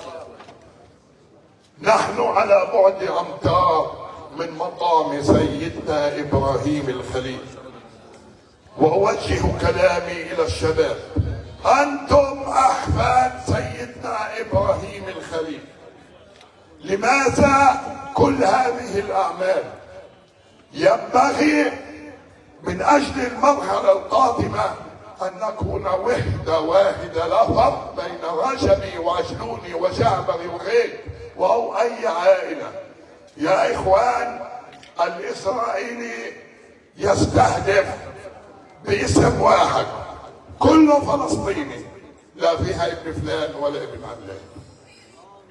نحن على بعد أمتار من مقام سيدنا إبراهيم الخليل، وأوجه كلامي إلى الشباب. أنتم أحفاد سيدنا إبراهيم الخليل. لماذا كل هذه الأعمال؟ ينبغي من أجل المرحلة القادمة أن نكون وحدة واحدة، لا فرق بين رجبي وعجلوني وجعبري وغير أو أي عائلة. يا إخوان، الإسرائيلي يستهدف باسم واحد، كله فلسطيني، لا فيها ابن فلان ولا ابن علان.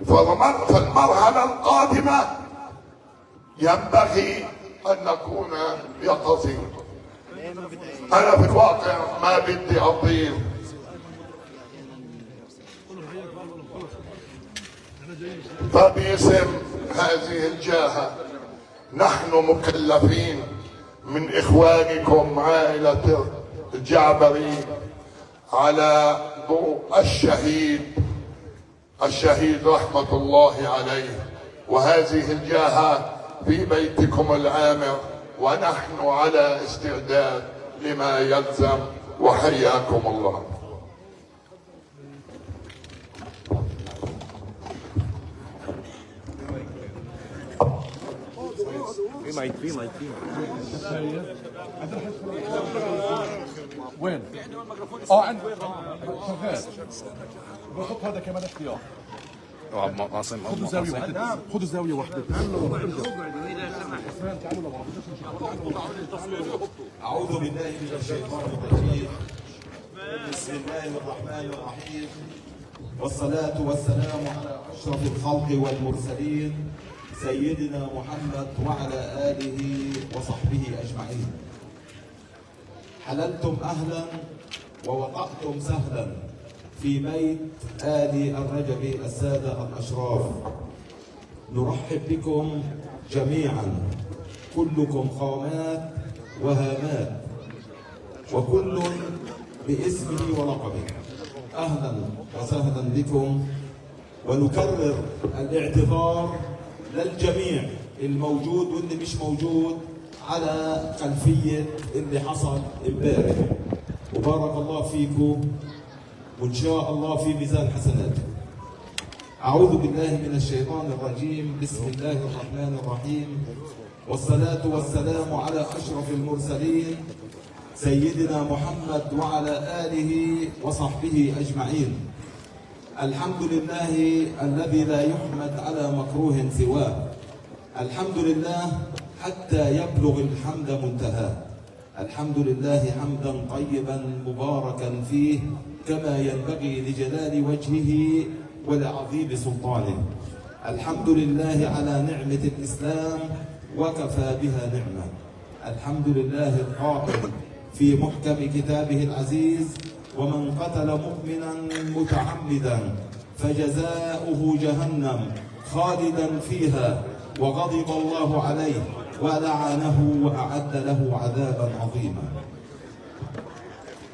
فالمرحلة القادمة ينبغي أن نكون يقظين. أنا في الواقع ما بدي أطيل، فباسم هذه الجاهة نحن مكلفين من إخوانكم عائلة الجعبري على ضوء الشهيد رحمة الله عليه، وهذه الجاهة في بيتكم العامر، ونحن على استعداد لما يلزم، وحياكم الله. في مايك وين؟ عندي شغال. بحط هذا كمان اختيار. خذوا زاوية واحدة. خذوا زاوية واحدة. أعوذ بالله من الشيطان الرجيم. بسم الله الرحمن الرحيم، والصلاة والسلام على أشرف الخلق والمرسلين سيدنا محمد وعلى آله وصحبه أجمعين. حللتم أهلا ووقعتم سهلا في بيت آل الرجب السادة الأشراف. نرحب بكم جميعا، كلكم قامات وهامات، وكل باسمه ولقبه. أهلا وسهلا بكم، ونكرر الاعتذار للجميع الموجود واللي مش موجود على خلفية اللي حصل امبارح، وبارك الله فيكم وإن شاء الله في ميزان حسناتكم. أعوذ بالله من الشيطان الرجيم. بسم الله الرحمن الرحيم، والصلاة والسلام على أشرف المرسلين سيدنا محمد وعلى آله وصحبه أجمعين. الحمد لله الذي لا يحمد على مكروه سواه. الحمد لله حتى يبلغ الحمد منتهاه. الحمد لله حمدا طيبا مباركا فيه كما ينبغي لجلال وجهه ولعظيم سلطانه. الحمد لله على نعمة الإسلام وكفى بها نعمة. الحمد لله القائل في محكم كتابه العزيز: ومن قتل مؤمنا متعمدا فجزاؤه جهنم خالدا فيها وغضب الله عليه ولعنه وأعد له عذابا عظيما.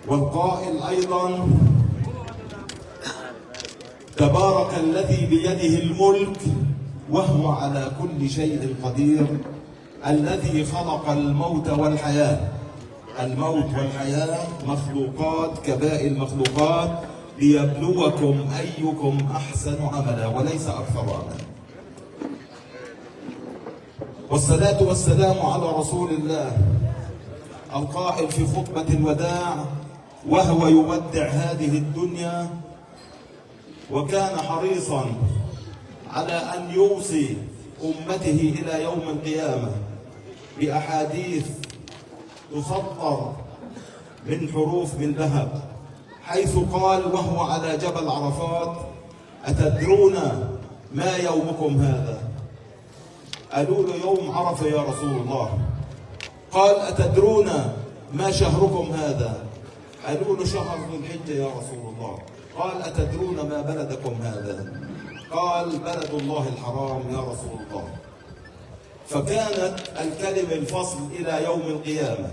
والقائل أيضا: تبارك الذي بيده الملك وهو على كل شيء قدير، الذي خلق الموت والحياة. الموت والحياة مخلوقات كباقي المخلوقات ليبلوكم أيكم أحسن عملا وليس أكثر عملا. والصلاة والسلام على رسول الله القائل في خطبة الوداع وهو يودع هذه الدنيا، وكان حريصا على أن يوصي أمته إلى يوم القيامة بأحاديث تسطر من حروف من ذهب، حيث قال وهو على جبل عرفات: أتدرون ما يومكم هذا؟ قالوا له: يوم عرفة يا رسول الله. قال: أتدرون ما شهركم هذا؟ قالوا له: شهر ذو الحجة يا رسول الله. قال: أتدرون ما بلدكم هذا؟ قال: بلد الله الحرام يا رسول الله. فكانت الكلمة الفصل إلى يوم القيامة،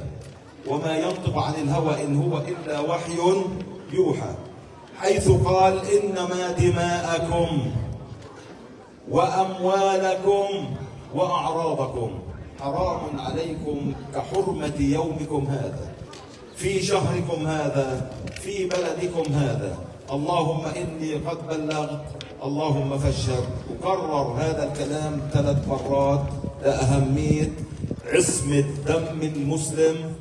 وما ينطق عن الهوى إن هو إلا وحي يوحى، حيث قال: إنما دماءكم وأموالكم وأعراضكم حرام عليكم كحرمة يومكم هذا في شهركم هذا في بلدكم هذا. اللهم إني قد بلغت، اللهم فاشهد. وكرر هذا الكلام 3 مرات لأهمية عصمة دم المسلم،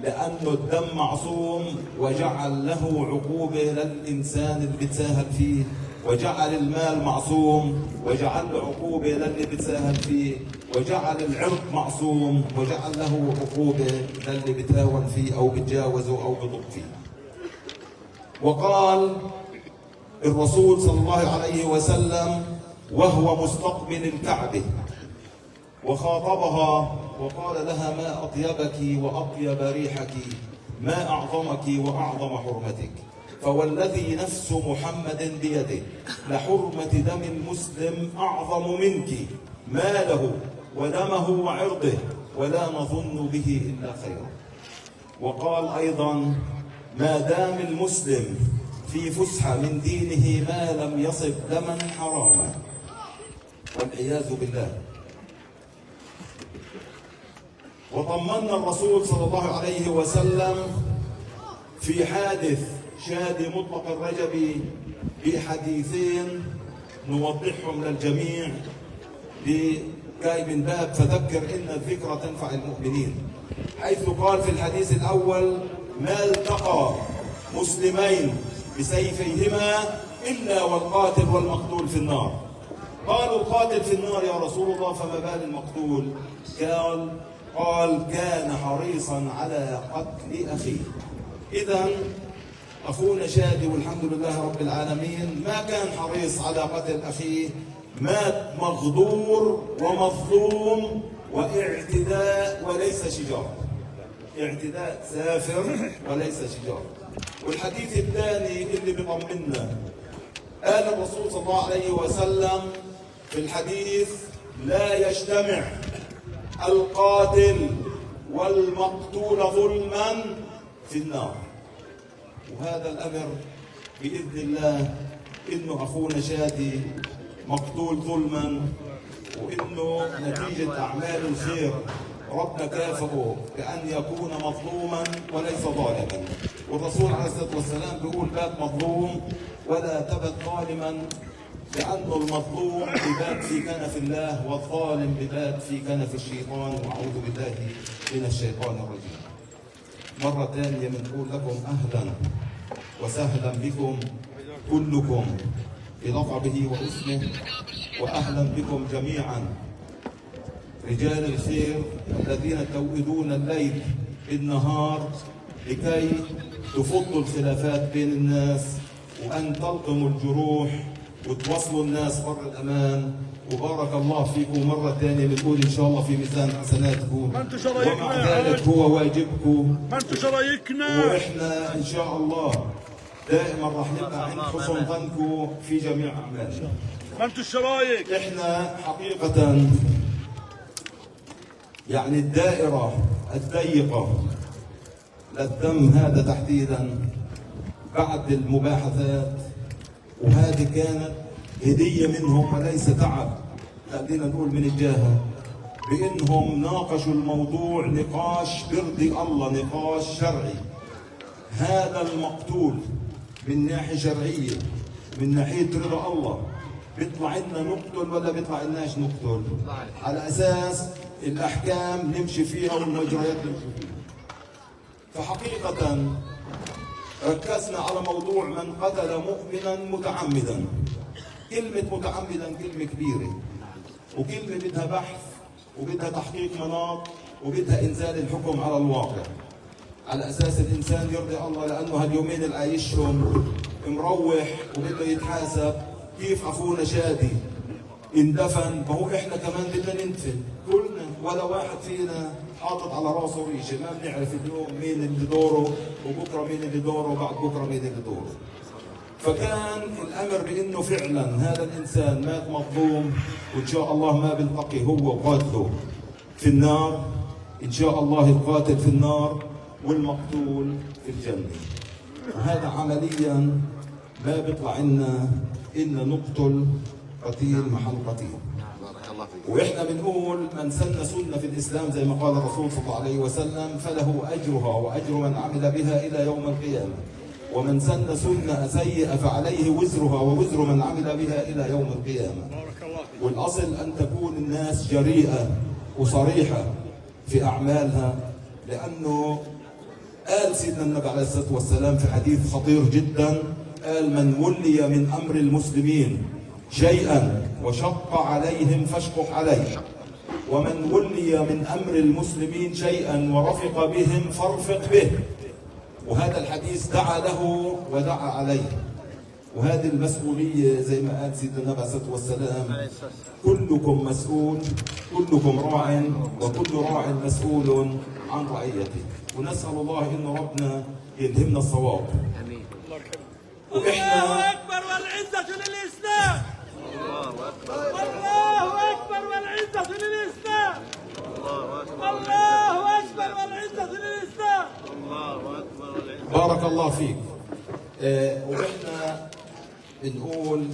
لأنه الدم معصوم، وجعل له عقوبة للإنسان اللي بيتساهل فيه، وجعل المال معصوم وجعل له عقوبة للي بيتساهل فيه، وجعل العرض معصوم وجعل له عقوبة للي بيتهاون فيه أو بيتجاوزه أو بيضب فيه. وقال الرسول صلى الله عليه وسلم: وهو مستقبل الكعبة، وخاطبها وقال لها: ما أطيبك وأطيب ريحك، ما أعظمك وأعظم حرمتك، فوالذي نفس محمد بيده لحرمة دم المسلم أعظم منك، ماله ودمه وعرضه، ولا نظن به إلا خيرا. وقال أيضا: ما دام المسلم في فسحة من دينه ما لم يصب دما حراما، والعياذ بالله. وطمنا الرسول صلى الله عليه وسلم في حادث شادي مطلق الرجبي بحديثين نوضحهم للجميع لكي من باب فذكر إن الذكرى تنفع المؤمنين، حيث قال في الحديث الأول: ما التقى مسلمين بسيفيهما إلا والقاتل والمقتول في النار. قالوا: القاتل في النار يا رسول الله، فما بال المقتول؟ قال: كان حريصا على قتل أخيه. إذن أخونا شادي والحمد لله رب العالمين ما كان حريص على قتل أخيه، مات مغدور ومظلوم واعتداء وليس شجار، اعتداء سافر وليس شجار. والحديث الثاني اللي بيطمنا، قال الرسول صلى الله عليه وسلم في الحديث: لا يجتمع القاتل والمقتول ظلما في النار. وهذا الأمر بإذن الله إنه أخونا شادي مقتول ظلما، وإنه نتيجة أعمال الخير ربنا كافئه بأن يكون مظلوما وليس ظالما. والرسول عليه الصلاة والسلام بيقول: بات مظلوم ولا تبت ظالما، لأنه المظلوم ببات في كنف الله، والظالم ببات في كنف الشيطان، وأعوذ بالله من الشيطان الرجيم. مرة ثانية بنقول لكم أهلا وسهلا بكم كلكم بلقبه واسمه، وأهلا بكم جميعا رجال الخير الذين توئدون الليل بالنهار لكي تفضوا الخلافات بين الناس، وأن تلطموا الجروح وتوصلوا الناس بر الأمان. وبارك الله فيكم مرة ثانية، بنقول إن شاء الله في ميزان حسناتكم، ومع ذلك هو واجبكم، ما انتوا شرايكنا، وإحنا إن شاء الله دائما راح نبقى عند حسن ظنكم في جميع أعمالنا. ما انتوا الشرايك. إحنا حقيقة يعني الدائرة الضيقة للدم هذا تحديدا بعد المباحثات، وهذه كانت هدية منهم وليس تعب، خلينا نقول من الجهة، بأنهم ناقشوا الموضوع نقاش برضي الله، نقاش شرعي. هذا المقتول من ناحية شرعية، من ناحية رضا الله، بيطلع لنا نقتل ولا بيطلع لناش نقتل؟ على أساس الأحكام نمشي فيها والمجريات نمشي فيها. فحقيقة ركزنا على موضوع من قتل مؤمنا متعمدا. كلمة متعمدا كلمة كبيرة، وكلمة بدها بحث وبدها تحقيق مناط وبدها إنزال الحكم على الواقع، على أساس الإنسان يرضي الله، لأنه هاليومين اللي عايشهم مروح وبده يتحاسب. كيف أخونا شادي اندفن، فهو إحنا كمان بدنا ندفن كلنا، ولا واحد فينا حاطط على راسه ريشة، ما بنعرف اليوم مين اللي دوره وبكرة مين اللي دوره وبعد بكرة مين اللي دوره. فكان الأمر بأنه فعلا هذا الإنسان مات مظلوم، وإن شاء الله ما بنلقي هو وقاتله في النار، إن شاء الله القاتل في النار والمقتول في الجنة. وهذا عمليا ما بيطلع لنا إن نقتل قتيل محل قتيل. وإحنا بنقول من سن سنة في الإسلام زي ما قال الرسول صلى الله عليه وسلم فله أجرها وأجر من عمل بها إلى يوم القيامة، ومن سن سنة سيئة فعليه وزرها ووزر من عمل بها إلى يوم القيامة. والأصل أن تكون الناس جريئة وصريحة في أعمالها، لأنه قال سيدنا النبي عليه الصلاة والسلام في حديث خطير جدا، قال: من ولي من أمر المسلمين شيئا وشق عليهم فاشقق عليه، ومن ولي من أمر المسلمين شيئا ورفق بهم فارفق به. وهذا الحديث دعا له ودعا عليه. وهذه المسؤولية زي ما قال سيدنا النبي عليه الصلاة والسلام: كلكم مسؤول، كلكم راع، وكل راع مسؤول عن رعيته. ونسأل الله إن ربنا يلهمنا الصواب. امين. الله أكبر والعزة للإسلام. الله أكبر والعزة للإسلام. الله أكبر والعزة للإسلام. بارك الله فيك. وإحنا بنقول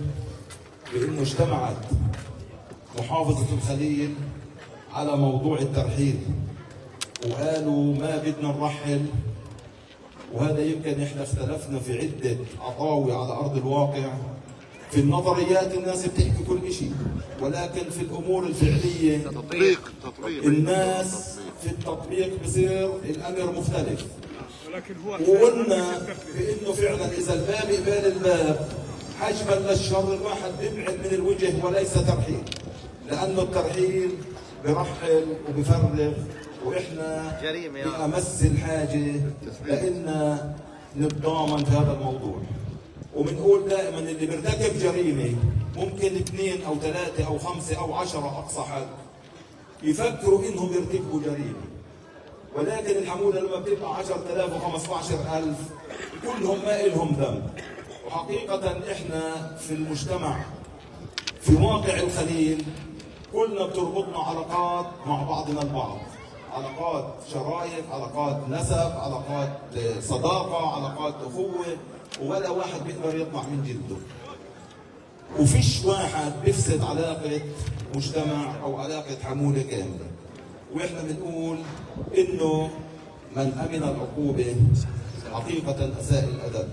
بأنه اجتمعت محافظة الخليل على موضوع الترحيل، وقالوا ما بدنا نرحل. وهذا يمكن احنا اختلفنا في عدة عطاوي على أرض الواقع. في النظريات الناس بتحكي كل شيء، ولكن في الأمور الفعلية الناس في التطبيق بصير الأمر مختلف. وقلنا بأنه فعلا إذا الباب قبال الباب حجبا للشر، الواحد بيبعد من الوجه وليس ترحيل، لأنه الترحيل برحل وبفرغ، وإحنا بأمس الحاجة لأن نتضامن في هذا الموضوع. وبنقول دائما اللي بيرتكب جريمة ممكن 2 أو 3 أو 5 أو 10 أقصى حد يفكروا إنهم يرتكبوا جريمة، ولكن الحمولة لما بتبقى 10,000 و15,000 كلهم ما إلهم ذنب. وحقيقة إحنا في المجتمع في واقع الخليل كلنا بتربطنا علاقات مع بعضنا البعض، علاقات شرايك، علاقات نسب، علاقات صداقة، علاقات أخوة، ولا واحد بيقدر يطلع من جلده. وفيش واحد بيفسد علاقة مجتمع أو علاقة حمولة كاملة. وإحنا بنقول إنه من أمن العقوبة حقيقة أساء الأدب.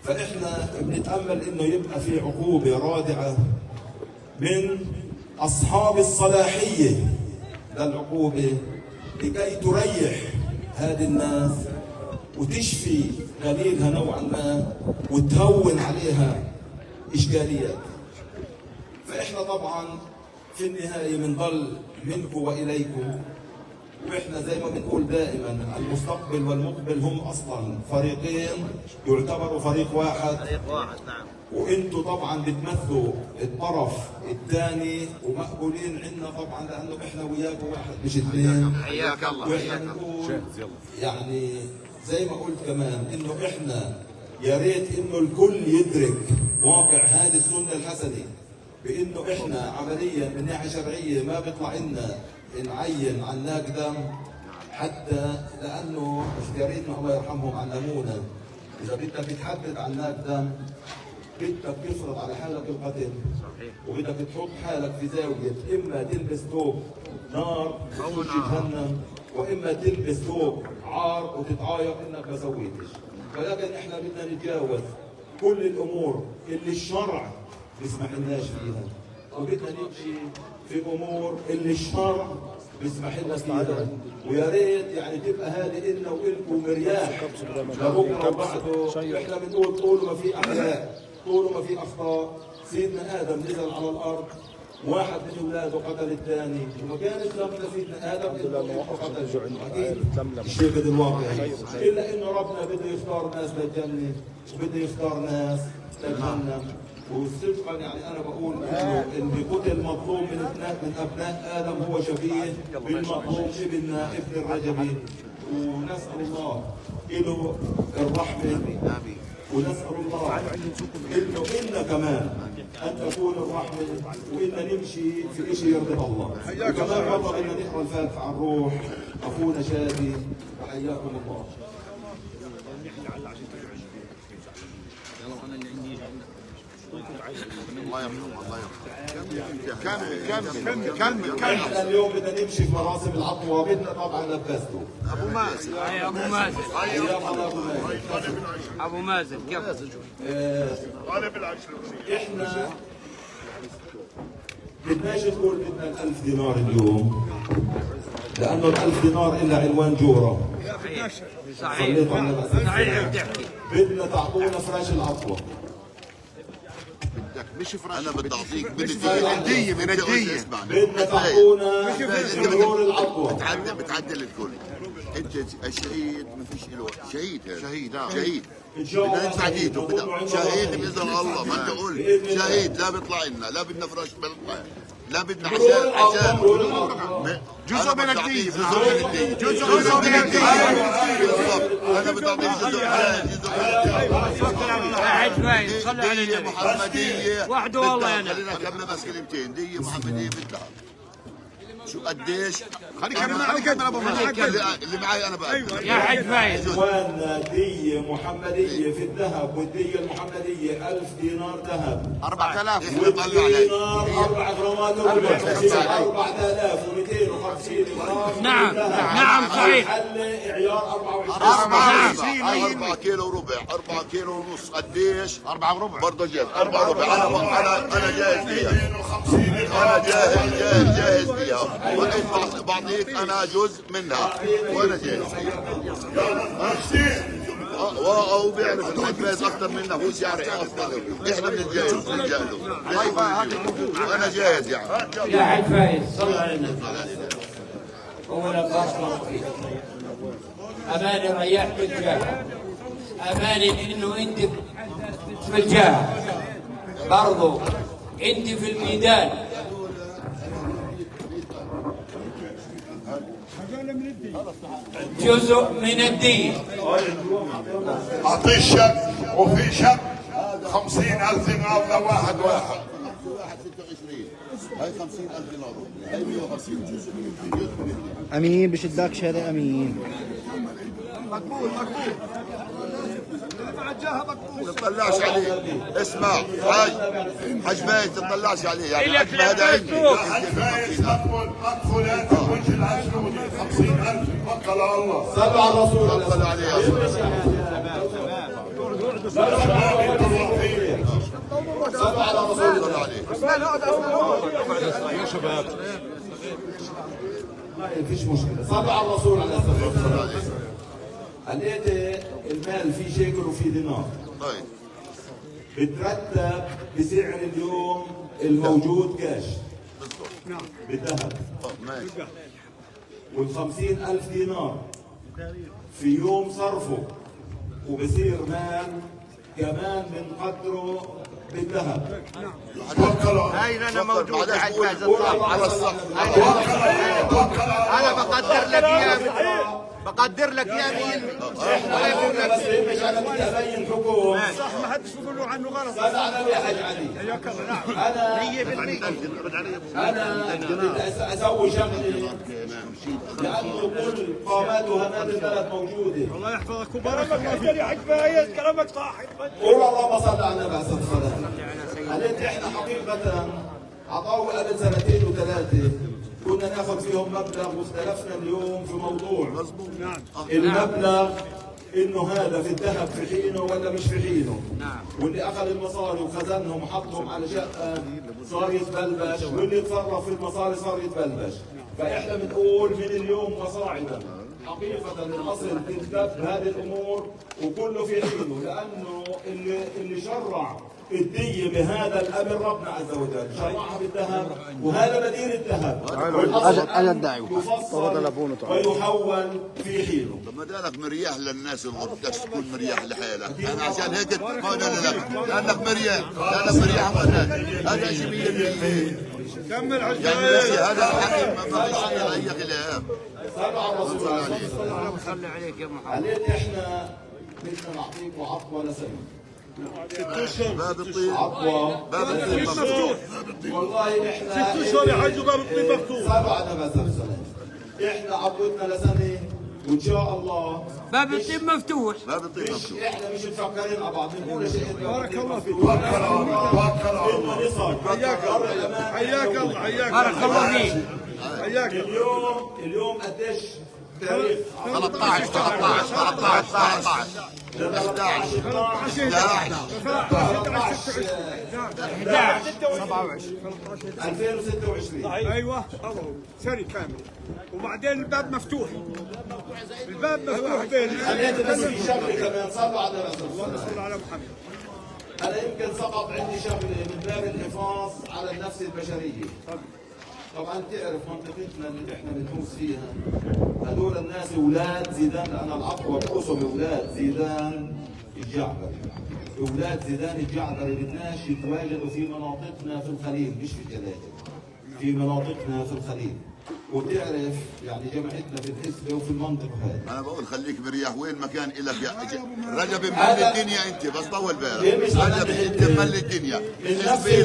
فإحنا بنتأمل إنه يبقى في عقوبة رادعة من أصحاب الصلاحية للعقوبة لكي تريح هذه الناس وتشفي غليلها نوعا ما وتهون عليها إشكاليات. فإحنا طبعا في النهاية بنضل منكم وإليكم، وإحنا زي ما بنقول دائما المستقبل والمقبل هم أصلا فريقين يعتبروا فريق واحد. نعم. وانتم طبعا بتمثلوا الطرف الثاني ومقبولين عندنا طبعا لانه احنا وياكم واحد مش اثنين. حياك الله. واحنا بنقول يعني زي ما قلت كمان انه احنا يا ريت انه الكل يدرك واقع هذه السنه الحسنه، بانه احنا عمليا من ناحيه شرعيه ما بيطلع لنا نعين عناك دم، حتى لانه اختياراتنا الله يرحمهم علمونا اذا بدك تحدد عناك دم بدك تفرض على حالك القتل، وبدك تحط حالك في زاويه اما تلبس ثوب نار وتخش جهنم، واما تلبس ثوب عار وتتعايق انك ما سويتش. ولكن احنا بدنا نتجاوز كل الامور اللي الشرع بيسمح لناش فيها، وبدنا نمشي في امور اللي الشرع بيسمح لنا فيها. ويا ريت يعني تبقى هذه إلنا وإلكم مرياح لبكره وبعده. احنا بنقول طول ما في اخلاق، طول ما في اخطاء. سيدنا ادم نزل على الارض، واحد من اولاده قتل الثاني، وما كانت لمنا سيدنا ادم الا انه قتل. اكيد الشيء هذا الواقعي، الا انه ربنا بده يختار ناس للجنه وبده يختار ناس للجنه. وصدقا يعني انا بقول انه اللي قتل مظلوم من ابناء ادم هو شبيه بالمظلوم ابننا ابن الرجبي، ونسال الله له الرحمه، ونسال الله انه إلنا كمان ان تكون الرحمه، وإلنا نمشي في شيء يرضي الله. وكمان والله بدنا نقرا الفاتحه على الروح اخونا شادي، وحياكم الله. الله يرحمه الله يرحمه. كمل احنا اليوم بدنا نمشي في مراسم العطوه، بدنا طبعا لبسته ابو مازن. ابو مازن ابو مازن كيف؟ احنا بدناش نقول بدنا 1000 دينار اليوم، لانه 1000 دينار الا عنوان جوره. صحيح صحيح بتحكي. بدنا تعطونا فراش العطوه. مش فراش، انا بدي اعطيك هديه من هديه. بدنا تعطونا مهور العطوه. بتعدل الكل. انت الشهيد ما فيش له شهيد، هذا شهيد ان شاء الله بدنا ندفع ديته شهيد باذن الله. ما انت قلت شهيد لا بيطلع لنا، لا بدنا فراش بيطلع، لا بدنا عشان جزء من الدين، جزء من الدين. انا بدي اعطيك جزء دية محمدية وحده. والله يعني خلينا نكمل بس كلمتين. دية محمدية بالذهب. شو قديش؟ خليك كمل ابو مالك اللي معي انا بقى يا حاج فايز. اخواننا دية محمدية في الذهب، والدية المحمدية 1000 دينار ذهب، 4000 والدينار 4 جرامات وربع، 4250 جرام. نعم صحيح. محل عيار 4 كيلو وربع، 4 كيلو ونص. قديش؟ 4 وربع برضه جاهز. 4 وربع. انا جاهز فيها. انا جاهز فيها. وانت بعطيك انا جزء منها وانا جاهز فيها. او بيعرف الحاج فايز اكثر منا، هو سعره افضل. احنا بنتجاهز وانا جاهز يعني. يا حاج فايز صل على النبي. اولا بارك الله فيك. اماني رياح بالجاه، اماني انه انت في الجاه برضه، انت في الميدان. جزء من الدين. اعطيه شك، وفي شك 50,000 دينار لواحد واحد. هاي 50,000 دينار، هاي 150 جزء من الدين. امين بشدك شهاده امين. مقبول. ما تطلعش عليه. اسمع حاج فايز، تطلعش عليه يعني. حج هذا عندي. حج فايز مقبول انت وجه العشروني 50,000. توكل على الله. صلوا على الرسول. توكل عليه يا صلوا على الرسول. صلوا عليه يا شباب. ما فيش مشكله. صلوا على الرسول عليه الصلاه والسلام. لقيت المال في شيكل وفي دينار. طيب بترتب بسعر اليوم الموجود كاش. نعم. بالذهب. ماشي. وال50,000 دينار في يوم صرفه، وبصير مال كمان بنقدره بالذهب. هاي انا موجود على الصف. انا بقدر لك يا مين. ولا يقول لك مش انا بدي ابين حكم. صح، ما حدش بيقول له عنه غلط. صل على النبي يا حاج علي. حياك الله. نعم. انا بدي اسوي شغله، لانه كل قامات وهمات البلد موجوده. الله يحفظك وبارك الله فيك يا حاج فايز. كلامك صح. قول اللهم صل على النبي عليه الصلاه والسلام. قالت احنا حقيقه عطاوي قبل 2 و3 كنا ناخذ فيهم مبلغ، واختلفنا اليوم في موضوع. مظبوط. نعم. المبلغ انه هذا في الذهب في حينه ولا مش في حينه. نعم. واللي اخذ المصاري وخزنهم وحطهم على شقه صار يتبلبش، واللي تصرف في المصاري صار يتبلبش. فاحنا بنقول من اليوم وصاعدا حقيقة الأصل تنتبه هذه الأمور وكله في حينه، لأنه اللي شرع الدية بهذا الأمر ربنا عز وجل، شرعها بالذهب، وهذا بديل الذهب. انا الداعي يفصل ويحول في حينه. طب ما دالك مريح للناس الغرب، بدكش تكون مريح لحالك. انا عشان هيك ما قلنا لك لانك مريح، هذا شيء 100%. كمل يعني هذا الحكي ما فيش اي خلاف. صلوا على الرسول صلى صلي عليك يا محمد. عليك احنا بدنا نعطيكم عطوه لسنه. باب الطيب باب الطيب مفتوح. والله احنا 6 اشهر يا حاج وباب الطيب مفتوح. صلوا على النبي صلى الله عليه وسلم. احنا عطوتنا لسنه وان شاء الله باب الطيب مفتوح. باب الطيب مفتوح. احنا مش مفكرين على بعض، بنقول شيء. بارك الله فيك. حياك الله. بارك الله فيك. حياك. اليوم قديش تاريخ؟ 13 2026. ايوه سنه كامله. وبعدين الباب مفتوح. الباب مفتوح بين. بس في شغله كمان. صلوا على الرسول. اللهم صل على محمد. انا يمكن سقط عندي شغله من باب الحفاظ على النفس البشريه. طبعا تعرف منطقتنا اللي احنا بنحوس فيها، هذول الناس اولاد زيدان. انا الاقوى باسم اولاد زيدان الجعبري. أولاد زيدان الجعبري بدناش يتواجدوا في مناطقنا في الخليل، مش في الجلاله، في مناطقنا في الخليل. وتعرف يعني جمعتنا في الحسبه وفي المنطقه هذه. انا بقول خليك مريح، وين مكان إلك يا رجب؟ مملي الدنيا انت، بس طول بالك. رجب انت مملي الدنيا، الحسبه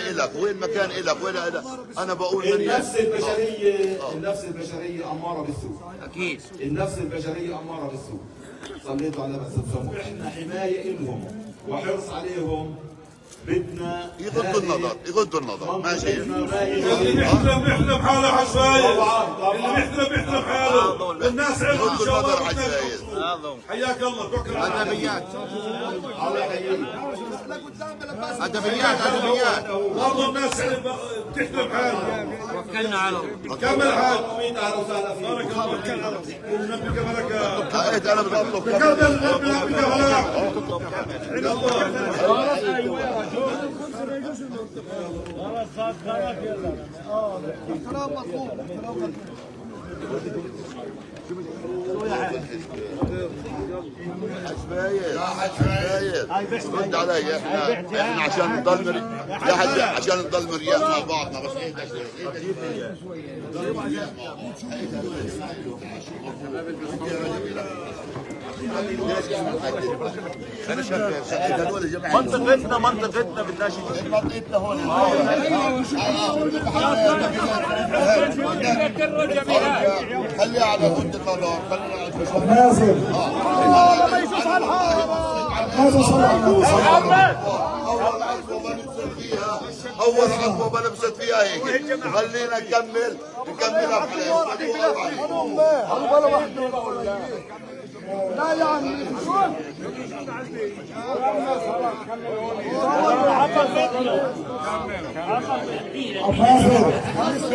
إلك، وين مكان إلك؟ وين انا بقول مريح. النفس البشريه اماره بالسوء. اكيد النفس البشريه اماره بالسوء. صليتوا على بأس الصمود. احنا حمايه لهم وحرص عليهم. بدنا يغضوا النظر ماشي. اللي بيحلم حاله عشاير، اللي بيحلم حاله، الناس عندهم النظر عشاير. حياك الله. ادبيات برضه الناس بتحلم حالها. وكلنا عليهم. كمل حالك. بارك الله فيك. ونبيك بركه. انا بطلب كمل نبيك حسبايل رد علي. احنا عشان نضل يا حاج، عشان نضل مريح مع بعضنا. بس اهدى منطقتنا بدناش منطقتنا هون. خليها على ود النظر، خليها نازل نازل صلى اول عصبه بنبسط فيها هيك. خلينا نكملها لا يعني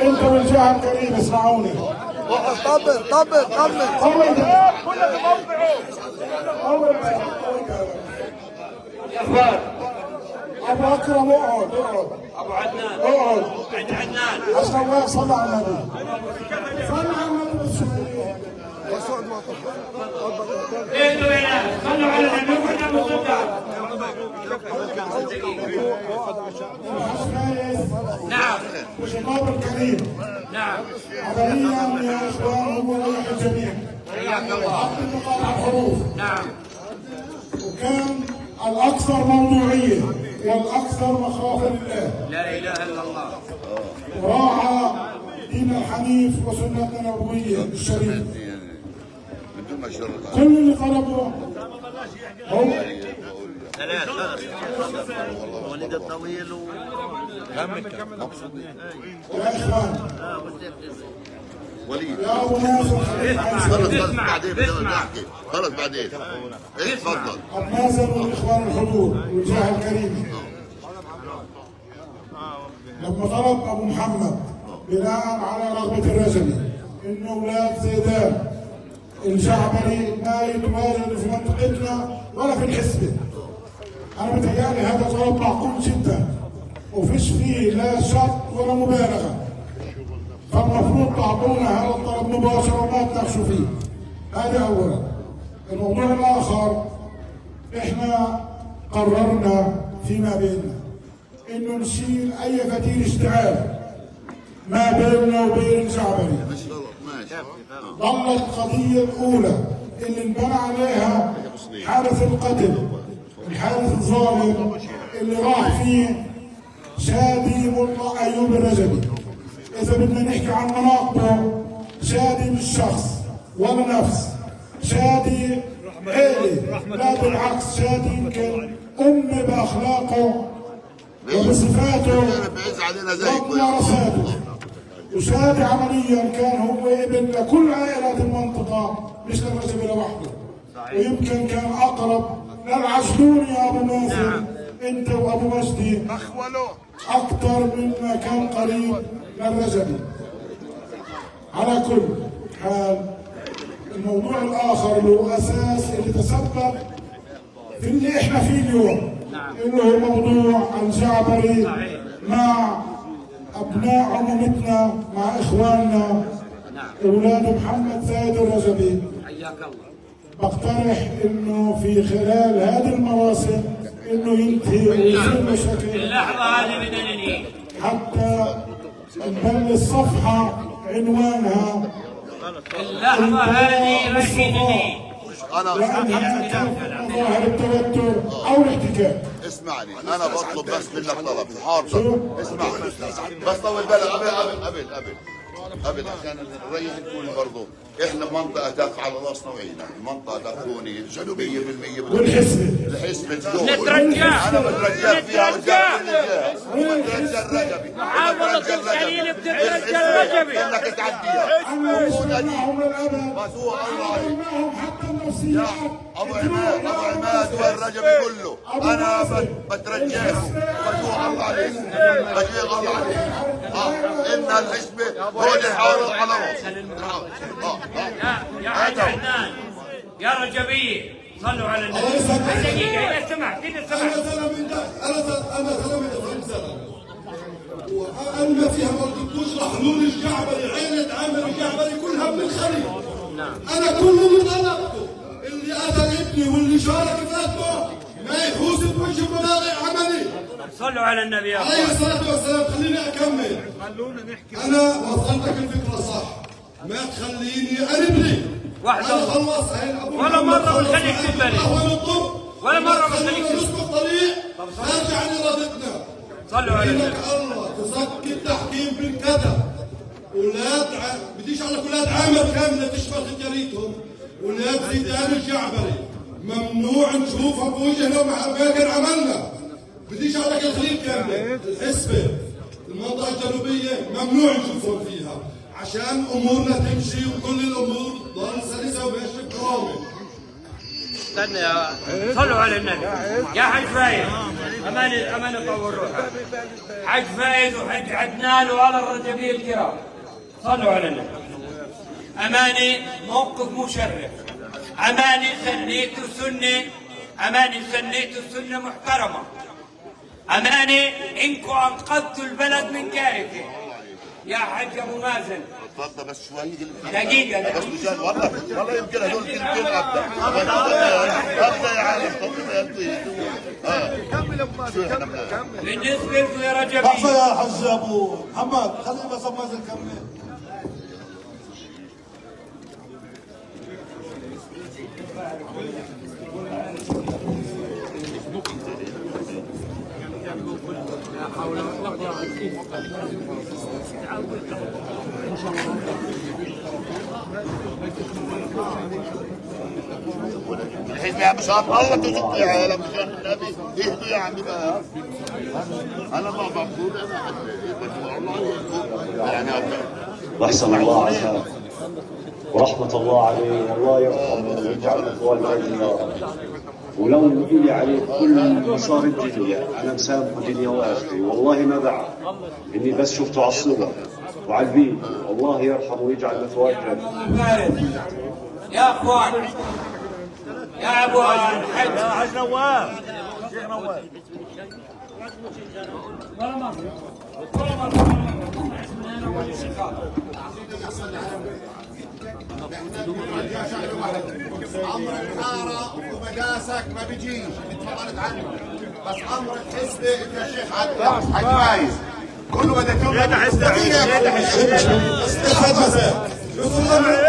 انت والجهه الكريم اسمعوني. طبل يا اخوان ابو اكرم اقعد ابو عدنان اقعد عند عدنان. عشان صلى على النبي. صلى على النبي بالشويه. اهدوا هنا، صلوا على النبي وحنا بنصدع. نعم وشباب الكريم. نعم عمليا يا اخوان هو ريح الجميع. حياك الله. حق مقاطع الحروف. نعم. وكان الاكثر موضوعيه والاكثر مخافه لله. لا اله الا الله. وراعى دين الحنيف وسنتنا النبويه الشريفه. كل اللي طلبوا هو ثلاث ولد الطويل مبسوطين يا اخوان وليد. يا ابو ناصر خلص بعدين بدنا نحكي. خلص بعدين. ايه تفضل. ابو ناصر والاخوان الحضور والجاه الكريم. لما طلب ابو محمد بناء على رغبه الرجبي ان اولاد زيدان الجعبري ما يتواجدوا في منطقتنا ولا في الحسبه. انا بتهيألي هذا طلب معقول جدا وفيش فيه لا شط ولا مبالغه. فالمفروض تعطونا هذا الطلب مباشره وما تناقشوا فيه. هذا اولا. الموضوع الاخر، احنا قررنا فيما بيننا انه نشيل اي فتيل اشتعال ما بيننا وبين الجعبري. ظلت القضيه الاولى اللي انبنى عليها حادث القتل، الحادث الظالم اللي راح فيه شادي مطلق ايوب الرجبي. اذا بدنا نحكي عن مناقبه، شادي مش شخص ولا نفس، شادي عيلة، لا بالعكس شادي يمكن أمي بأخلاقه وبصفاته وبممارساته. وشادي عمليا كان هو ابن لكل عائلات المنطقة مش للرجل لوحده. ويمكن كان أقرب للعجلون يا أبو ناصر أنت وأبو مجدي أكثر مما كان قريب للرجل. على كل حال، الموضوع الآخر اللي هو أساس اللي تسبب في اللي إحنا فيه اليوم، اللي هو موضوع الجعبري مع أبناء عمومتنا، مع إخواننا أولاد محمد زايد الرجبي. حياك الله. بقترح انه في خلال هذه المواسم انه ينتهي ويصير مشاكل. اللحظة هذه بدنا ننهي حتى نبلش صفحة عنوانها اللحظة هذه رايحين ننهي. ظاهر التوتر او الاحتكاك. اسمعني انا بطلب بس منك طلب حاضر. اسمعني بس طول بالك قبل عشان نريح الكل برضه. احنا منطقه تقع على راسنا وعينا، المنطقه تكوني جنوبيه 100% الحسبه نترجع انا بترجع فيها وبترجع الرجبي محافظة الخليل بتترجى الرجبي انك تعديها بس هو الله عليك ابو عماد والرجبي كله انا بترجاهم بجوع الله عليك بجوع الله عليك ان الحسبه هو اللي حاول على راسه. يا حاج عدنان يا رجبية صلوا على النبي. دقيقة إذا سمحت انا زلمه افهم زلمه وانا فيها ما قلتوش حلول الجعبري عيلة عامر الجعبري كلها من الخليل. انا كل اللي طلبته اللي قتل ابني واللي شارك في قتله ما يفوز بوجه مناطق عملي. صلوا على النبي يا عليه الصلاه والسلام. خليني اكمل. انا وصلتك الفكره صح، ما تخليني اربني واحدة خلص ولا مرة بنخليك تبني ولا مرة بنخليك نسلك طريق نرجع لارادتنا. صلوا على النبي. الله تسكت التحكيم بالكذا. اولاد بديش على اولاد عامر كامله تشبه جريتهم. اولاد زيدان الجعبري ممنوع نشوفها بوجهنا مع باقي عملنا. بديش على الخليل كامله الحسبه المنطقه الجنوبيه ممنوع نشوفهم فيها عشان امورنا تمشي وكل الامور تضل سلسه وماشيه بقوامه. استنى يا صلوا على النبي يا حاج فايد. امانه طول روحك حاج فايد وحاج عدنان وعلى الرجبيه الكرام. صلوا على النبي. اماني موقف مشرف. اماني سنيتوا سنه. اماني سنيتوا سنه محترمه. اماني انكم انقذتوا البلد من كارثه. يا حاج ابو مازن اتفضل بس شوي دقيقة بس مشان والله يمكن هدول كلمتين ابدا يا عالم كمل ابو مازن كمل. بالنسبة لكم يا رجبي لحظة يا حج ابو محمد خلي بس ابو مازن كمل. لا حول ولا قوة الحين يا مشان الله تزق يا عالم مشان النبي اهدوا يا عمي بقى. انا ما مبسوط انا يعني واحسن الله عساه ورحمة الله عليه والله يرحمه ويجعل مثواه الجنة يا رب. ولو إلي عليه كل مصاري الدنيا أنا مسامحه دنيا وآخرة والله ما دعا إني بس شفته على الصور وعلى الفيديو. الله يرحمه ويجعل مثواه الجنة. يا اخوان يا ابو الحج يا حاج نواف شيخ نواف امر الحاره ومقاسك ما بيجيش اللي تفضلت عنه بس امر الحسبه انت يا شيخ عدنان حاج فايز كله بدك تقول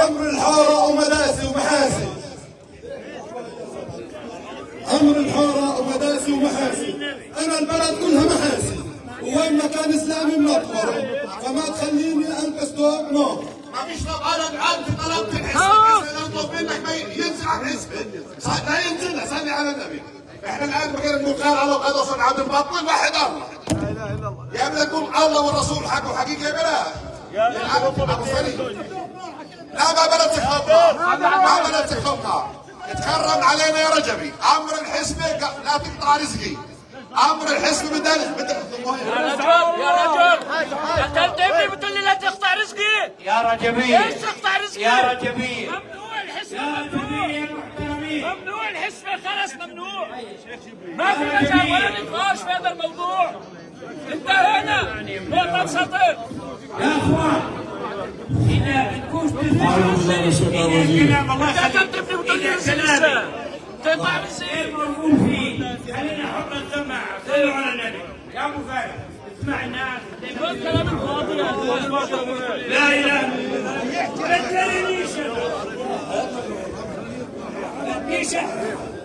امر الحاره ومداسي ومحاسن. امر الحاره ومداسي ومحاسن. انا البلد كلها محاسن ووين مكان اسلامي منطوره فما تخليني البس ثوب نور. ما فيش انت طلبت الحسبه نطلب منك ما ينزل عن الحسبه لا ينزل. صلي على النبي. احنا الان بغير نقول قال الله وقد وصل عبد الباطل واحد الله. لا اله الا الله. يا ابني تقول الله والرسول حق وحقيقه بلاش. يا ابو سليم لا ما بلد تخبطنا ما بلد تخبطنا. تكرم علينا يا رجبي. امر الحسبه لا تقطع رزقي. امر الحسبه بدل يا رجل قتلت ابني بتقول لي لا تقطع رزقي. يا رجبي ليش تقطع رزقي يا رجبي؟ ممنوع الحسبة ممنوع الحسبة خلص ممنوع. ما في مجال ولا نقاش في هذا الموضوع. انتهينا نقطة سطر. يا اخوان اذا بدكوش الكلام الله يخليك تقطع بالسير مرغوب فيه خلينا نحط السمع صلوا على النبي يا ابو فارس اسمع الناس الكلام الفاضي لا اله الا الله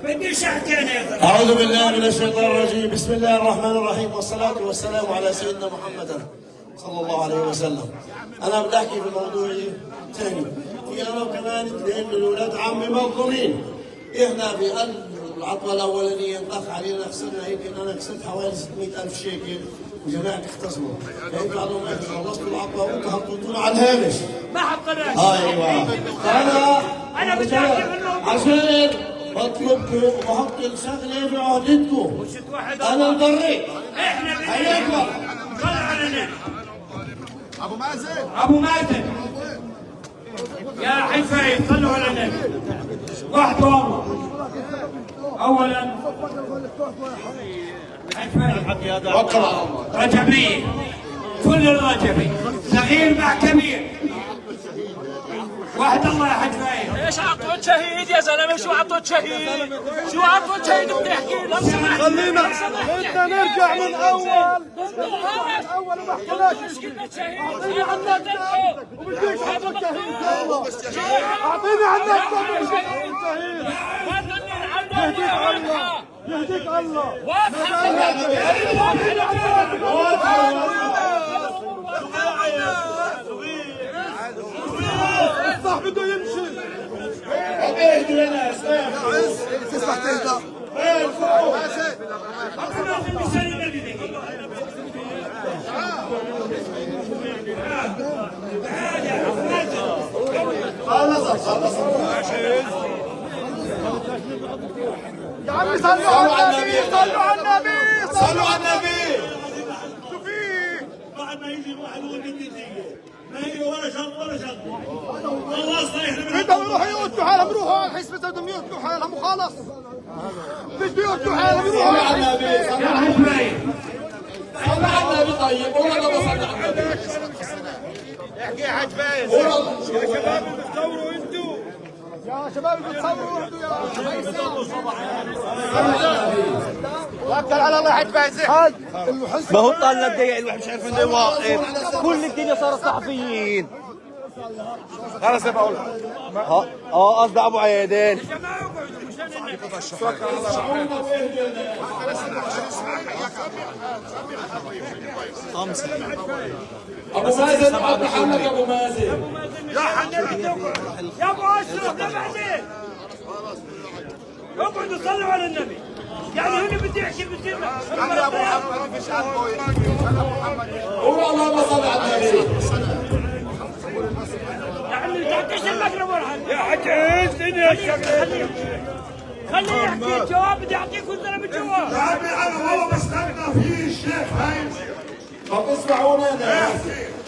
بدي شحتين. أعوذ بالله من الشيطان الرجيم، بسم الله الرحمن الرحيم، والصلاة والسلام على سيدنا محمد صلى الله عليه وسلم. أنا بدي أحكي في موضوع ثاني، في أنا وكمان اثنين من أولاد عمي مظلومين. إحنا في قلب العطوة الأولانية انطلق علينا خسرنا يمكن أنا كسبت حوالي 600,000 شيكل وجماعة اختصموا. فإنتوا قالوا ما خلصتوا العطوة وأنتوا حطيتونا على الهامش. ما حطيناش. أيوه. أنا بدي أحكي عشان بطلبكم وبحط الشغله في عهدتكم. انا انضريت. احنا حياكم. صل على النبي. ابو مازن يا حفايد صلوا على النبي. واحد والله. اولا حفايد رجبيه كل الرجبي صغير مع كبير. واحد الله يا حاج فايد. ايش عطوة شهيد يا زلمه؟ شو عطوة شهيد؟ شو عطوة شهيد بتحكي؟ لو سمحت خلينا بدنا نرجع من اول وما حكيناش اعطيني عنك وبديش عطوة شهيد. اعطيني عنك شهيد. يهديك الله يهديك الله. الصح بده يمشي. اهدوا يا ناس تسمح تهدى. خلص يا عمي صلوا على النبي صلوا على النبي صلوا على النبي. شو فيه؟ بعد ما يجي واحد يقول بدي ما يجي ولا شغل والله صحيح. بدهم يروحوا يقتلوا حالهم، يروحوا على الحزب بدهم يقتلوا حالهم وخلص. بده يقتلوا حالهم يروحوا صلوا على النبي. صلوا على النبي. صلوا على النبي. طيب ولا ما صلوا على النبي. احكي يا حاج فايز. يا شباب بتصوروا انتوا. يا شباب بتصوروا انتوا يا توكل على الله يا حاج فايز. ما هو طالنا الدقيق الواحد مش عارف وين واقف. كل الدنيا صارت صحفيين. خلص يا بقول قصدي ابو عيادين. ابو مازن ابو محمد ابو مازن يا حنان يا ابو اشرف يا بعدين اقعدوا صلوا على النبي. يعني هنا بدي احكي بصير يا ابو محمد مش عنده قول اللهم صل على النبي. يا عمي تعطيش المقلب ورحل يا حاج عز خليه يحكي الجواب. بدي اعطيكم الزلمه الجواب. يا عمي انا والله بستنى فيه الشيخ هاي. ما تسمعونا ناس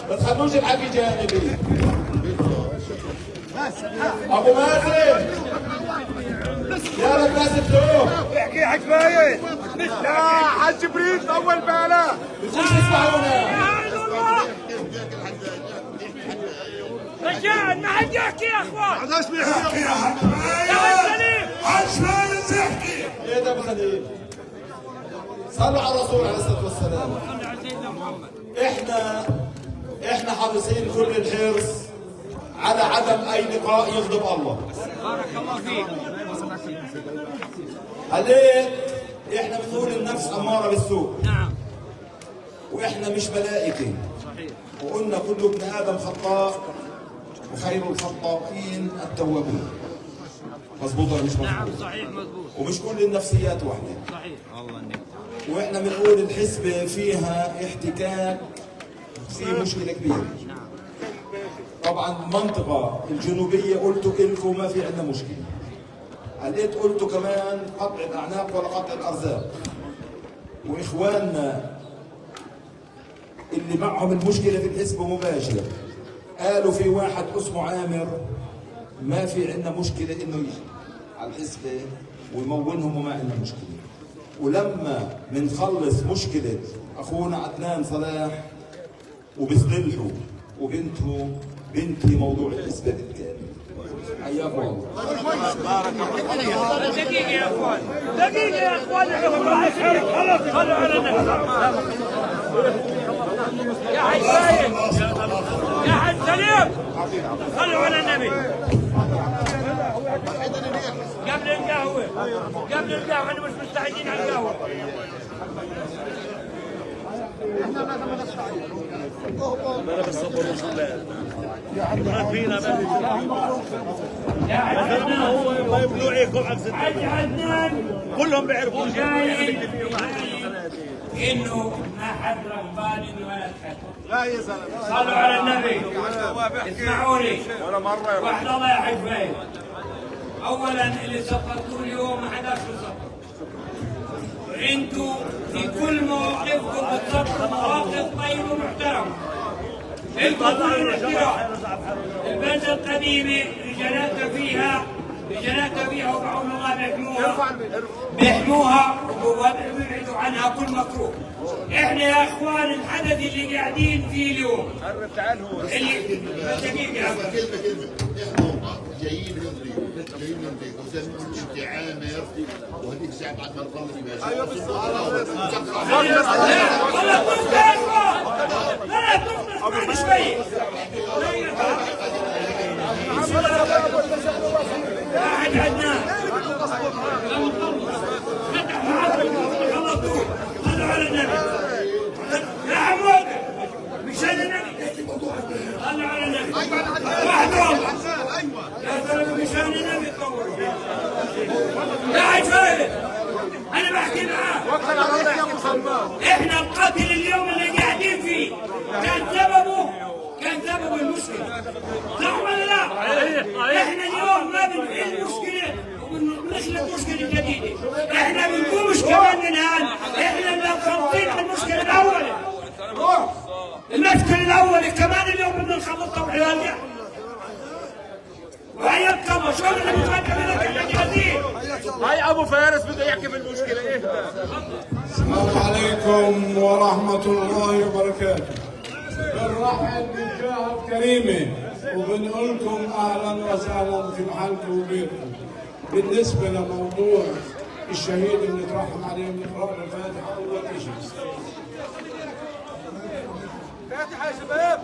ما تخلوش الحكي جانبي. ابو مازن يا رب ناس الدوم احكي يا حاج فايز. يا حاج جبريل اول باله مش تسمعونا. رجال ما حد يحكي يا اخوان. عداش بيحكي يا حاج سليم. حاج فايز احكي. ايه ده ابو سليم؟ صلوا على الرسول عليه الصلاه والسلام. احنا حريصين كل الحرص على عدم اي لقاء يغضب الله. بارك الله فيك. عليك احنا بنقول النفس اماره بالسوء. نعم. واحنا مش ملائكه. صحيح. وقلنا كل ابن ادم خطاء وخير الخطائين التوابون. مظبوط ولا مش مظبوط؟ نعم صحيح مظبوط. ومش كل النفسيات واحده. صحيح. الله النبي. واحنا بنقول الحسبه فيها احتكاك في مشكله كبيره. طبعا المنطقه الجنوبيه قلتوا لكم ما في عندنا مشكله. عليت قلتوا كمان قطع الاعناق ولا قطع الارزاق. واخواننا اللي معهم المشكله في الحسب مباشره قالوا في واحد اسمه عامر ما في عندنا مشكله انه يجي على الحسبه ويمونهم وما عندنا مشكله. ولما بنخلص مشكله اخونا عدنان صلاح وبصلحه وبنته بنتي موضوع الحسبة بالكامل. حياكم الله. دقيقة يا اخوان، دقيقة يا اخوان، صلوا على النبي. يا حاج سايد، يا حاج سليم، صلوا على النبي. قبل القهوة، قبل القهوة، احنا مش مستعدين على القهوة. انا بالصبر والصلاة يا عدنان هو ما يبلوع يكون عدنان كلهم بيعرفوا انه ما حد رغبان انه ولا تحد. لا يا زلمه صلوا على النبي. اسمعوني ولا مره واحد الله يا حاج فايد. اولا اللي سفرتوه اليوم ما حداش يسفر. انتوا في كل مواقفكم بتصفوا مواقف طيبه ومحترمه. انتوا كل الاحترام. البلده القديمه رجالاتها فيها وبعون الله بيحموها وبيبعدوا عنها كل مكروه. احنا يا اخوان الحدث اللي قاعدين فيه اليوم اللي دقيقه كلمه جايين نمضي وزنون انت عامر وهذيك الساعه بعد ما نخلص ماشي. ايوه بالضبط. لا شوي قاعد عدنان خلصتوه. صلوا على النبي. يا عمود مشان النبي صلوا على النبي. وحدهم يا زلمه مشان النبي تطوروا. يا حاج فايد انا بحكي معاه. احنا القتل اليوم اللي قاعدين فيه كان سببه المشكله. صح ولا لا؟ احنا اليوم ما بنحل مشكله وبنخلق مشكله جديده. احنا بنقومش كمان من الان. احنا اللي مخلطين على المشكله الاولى. المشكله الاولى كمان اليوم بدنا نخلطها وعيالنا. وعيال كم شو اللي بتقدم لك احنا جاهزين. هاي ابو فارس بده يحكي في المشكله. ايه السلام عليكم ورحمة الله وبركاته. بنرحب بالجهة الكريمة وبنقول لكم أهلا وسهلا في محلكم وبيتكم. بالنسبة لموضوع الشهيد اللي ترحم عليه بنقرأ له الفاتحة أول شيء. فاتحة يا شباب.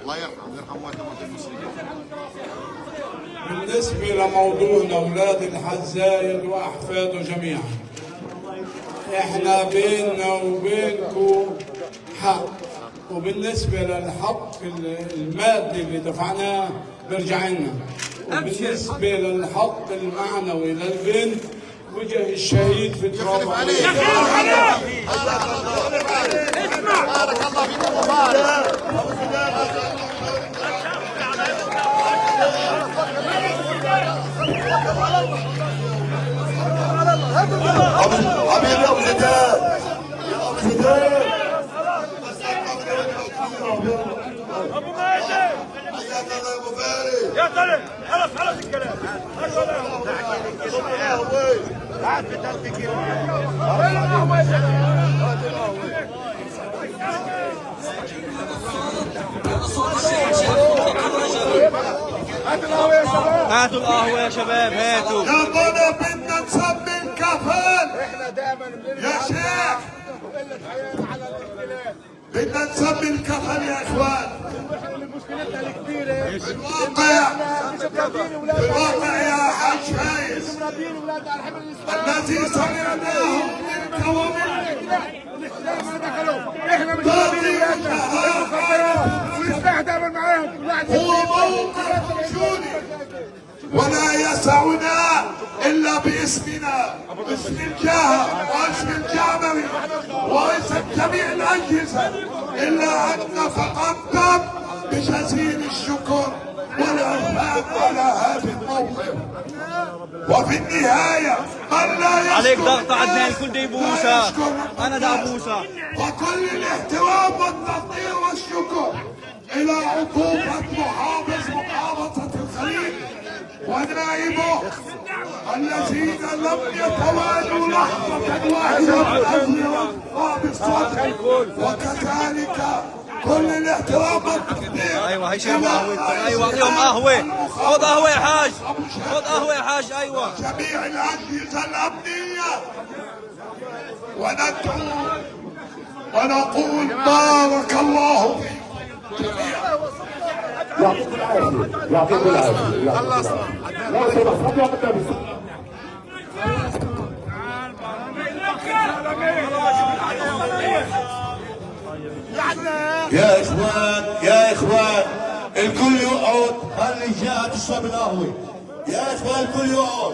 الله يرحم موتى المسلمين. بالنسبة لموضوعنا أولاد الحزايد وأحفاده جميعا، إحنا بيننا وبينكم حق، وبالنسبة للحق المادي اللي دفعناه برجع لنا، وبالنسبة للحق المعنوي للبنت وجه الشهيد في تراب عليه. اسمع بارك الله فيكم وبارك. حبيبي ابو زيدان يا ابو زيدان ابو ماجد حياك الله يا ابو فارس. يا طلع خلص الكلام. قاعد في ثلاث هاتوا القهوة يا شباب هاتوا. يا بنا بدنا نسمي الكفن. احنا دائما يا شيخ بدنا نسمي الكفن يا اخوان. مشكلتنا الكبيرة بالواقع يا حاج فايز الذي سمعناهم من كوامل احنا مش راضيين ونسمع دائما معاهم. هو موقف وجودي ولا يسعنا الا باسمنا، اسم الجاه واسم الجابري واسم جميع الاجهزه، الا ان نتقدم بجزيل الشكر والعرفان على هذا الموقف. وفي النهايه من لا يشكر عليك ضغط عدنان الكل دي بوسه. انا دا بوسه. وكل الاحترام والتقدير والشكر الى عقوبه محافظه الخليل ونائبه الذين لم يتوالوا لحظه واحده من اجل الانقاذ بالصدق، وكذلك كل الاحترام. ايوه هي شربوا قهوه. ايوه اعطيهم قهوه. خذ قهوه يا حاج. خذ قهوه يا حاج. ايوه جميع الاجهزه الامنيه وندعو ونقول بارك الله فيكم. يعطيكم العافيه. يعطيكم العافيه. خلصنا. لو سمحت يا قدامي. يا اخوان يا اخوان الكل يقعد، خلي الجهه تشرب القهوه. يا اخوان الكل يقعد.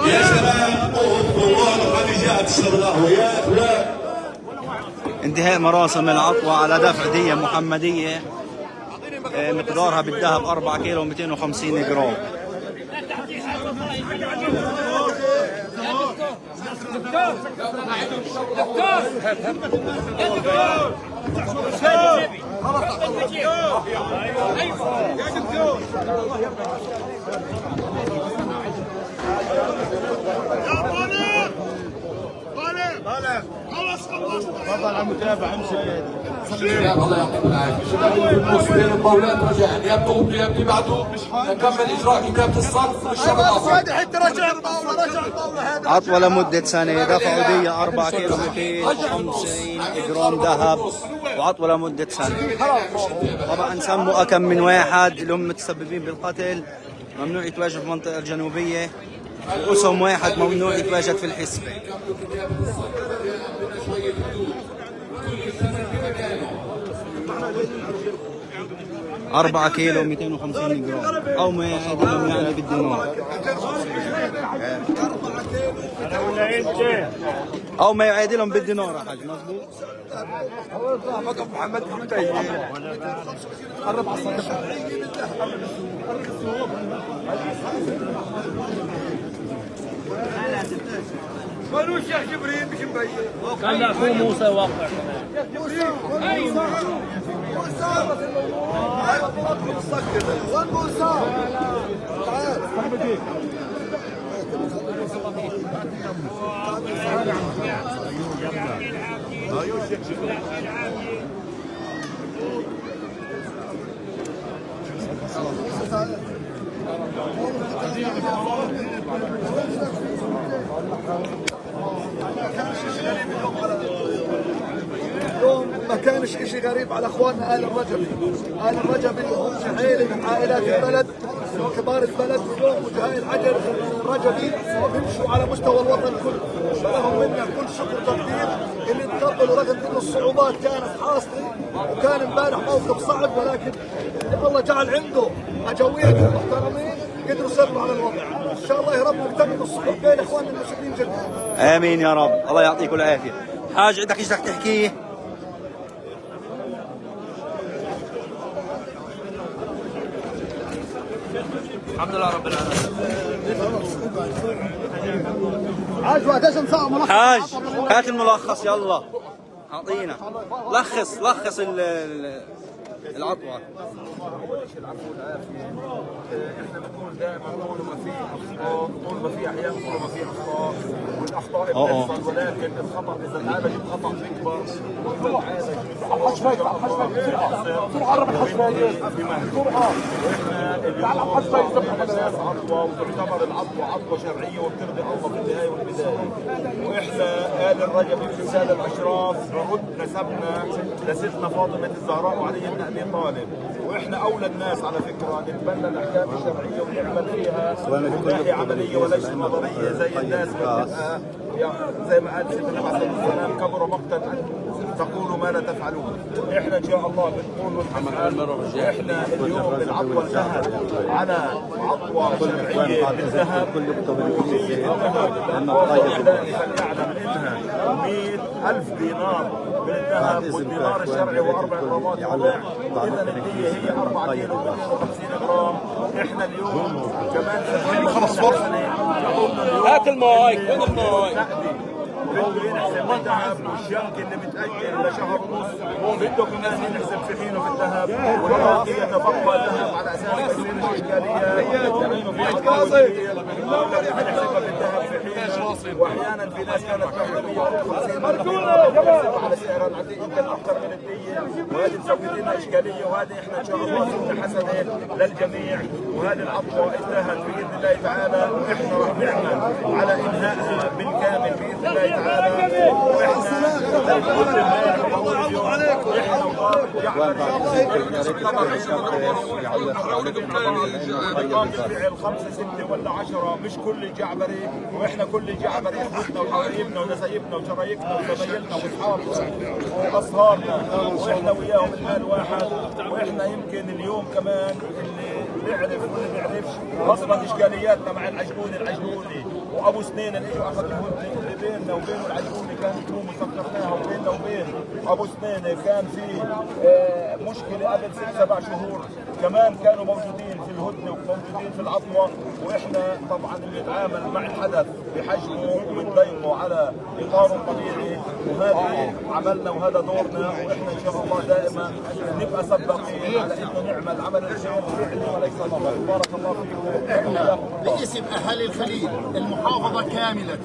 يا شباب قوموا خلي الجهه تشرب القهوه يا اخوان. انتهاء مراسم العطوة على دفع دية محمدية مقدارها بالذهب 4 كيلو 250 جرام. تفضل على المتابع امشي. الله يعطيكم العافيه. شباب المسلمين المولات رجاء يبدو بعده نكمل اجراء كتابه الصرف والشغل. عطوة لمدة سنة، دفعوا دية 4 كيلو 250 جرام ذهب، وعطوة لمدة سنة. طبعا سموا أكم من واحد اللي هم متسببين بالقتل ممنوع يتواجد في المنطقة الجنوبية، واسم واحد ممنوع يتواجد في الحسبة. 4 كيلو 250 جرام أو ما يعادل يعني بالدينار، أو ما يعادلهم بالدينار يا حاج. مظبوط. صاحبك محمد بن تيمية قرب على الصدقة. قالوا الشيخ جبريل مش مبين. كان لا هو موسى واقع. موسى وين موسى؟ تعال. اليوم ما كانش اشي غريب على اخواننا آل الرجبي. آل الرجبي هم عائلة من عائلات البلد، كبار البلد. اليوم وجهاء الحجر الرجبي بيمشوا على مستوى الوطن كله، فلهم منا كل شكر وتقدير اللي تقبلوا رغم ان الصعوبات كانت حاصله، وكان امبارح موقف صعب، ولكن الله جعل عنده اجوية محترمين قدروا يسيطروا على الوضع. ان شاء الله يا رب نكتمل الصلح بين اخواننا المسلمين جميعا. امين يا رب. الله يعطيكم العافيه. حاج عندك ايش بدك تحكيه؟ الحمد لله رب العالمين. حاج وقتاش نسوي ملخص؟ حاج هات الملخص يلا اعطينا. لخص العطوة. احنا بنقول دائما طول ما في اخطاء، طول ما في احيان، طول ما في اخطاء، والاخطاء بتحصل، ولكن الخطا اذا اتعالج بخطا بيكبر، واذا اتعالج واحنا اليوم الناس عطوه، وتعتبر العطوه عطوه شرعيه وبترضي الله في النهايه والبدايه. واحنا آل الرجبي في الساده الاشراف نرد نسبنا لستنا فاطمه الزهراء وعلي بن ابي طالب، واحنا اولى الناس على فكره نتبنى الاحكام الشرعيه ونعمل فيها من ناحيه عمليه وليس نظريه زي الناس بتبقى زي ما قال سيدنا النبي عليه الصلاه والسلام كبر مقتا ان تقولوا ما لا تفعلون. احنا ان شاء الله بنقول ونحمل. احنا اليوم العطوه انتهت على عطوه شرعيه بالذهب، وفي ذلك فليعلم انها 100,000 دينار بالذهب، والدينار الشرعي واربع غرامات وضع. اذا النية هي 4 كيلو 250 جرام. احنا اليوم كمان خلص هات المايك. وين المايك؟ بده ينحسب الذهب والشنك اللي متأجل لشهر ونص بده كمان ينحسب في حينه في الذهب، ولو يتبقى الذهب على اساس تصير الاشكاليه لانه في عقود كبير بنحسبها في الذهب في حينه، واحيانا في ناس كانت تحتوي على سعر العتيق يمكن اكثر من الديه، وهذه مسوي لنا اشكاليه، وهذه احنا ان شاء الله سنه حسنه للجميع، وهذه العطوه انتهت باذن الله تعالى، واحنا راح نعمل على انهائها بالكامل باذن الله تعالى، بالفعل 5 6 ولا 10 مش كل الجعبري، واحنا كل الجعبري اخوتنا وحبايبنا ونسايبنا وشرايكنا وزمايلنا واصحابنا واصهارنا، واحنا وياهم المال واحد، واحنا يمكن اليوم كمان اللي بيعرف واللي ما بيعرفش اصلا اشكالياتنا مع العجلوني وابو سنين اللي اجوا اخذوا اللي بيننا وبين العجلوني كانت تروم وسكرناها، وبيننا وبين ابو سنين كان في مشكله قبل 6 7 شهور كمان كانوا موجودين في الهدنه وموجودين في العطوه، واحنا طبعا بنتعامل مع الحدث بحجمه وبنضيقه على اطاره الطبيعي، وهذا عملنا وهذا دورنا، واحنا ان شاء الله دائما نبقى سباقين على انه نعمل عمل الخير فعلي وليس نظري. بارك الله فيكم. احنا باسم اهالي الخليل المحافظه كامله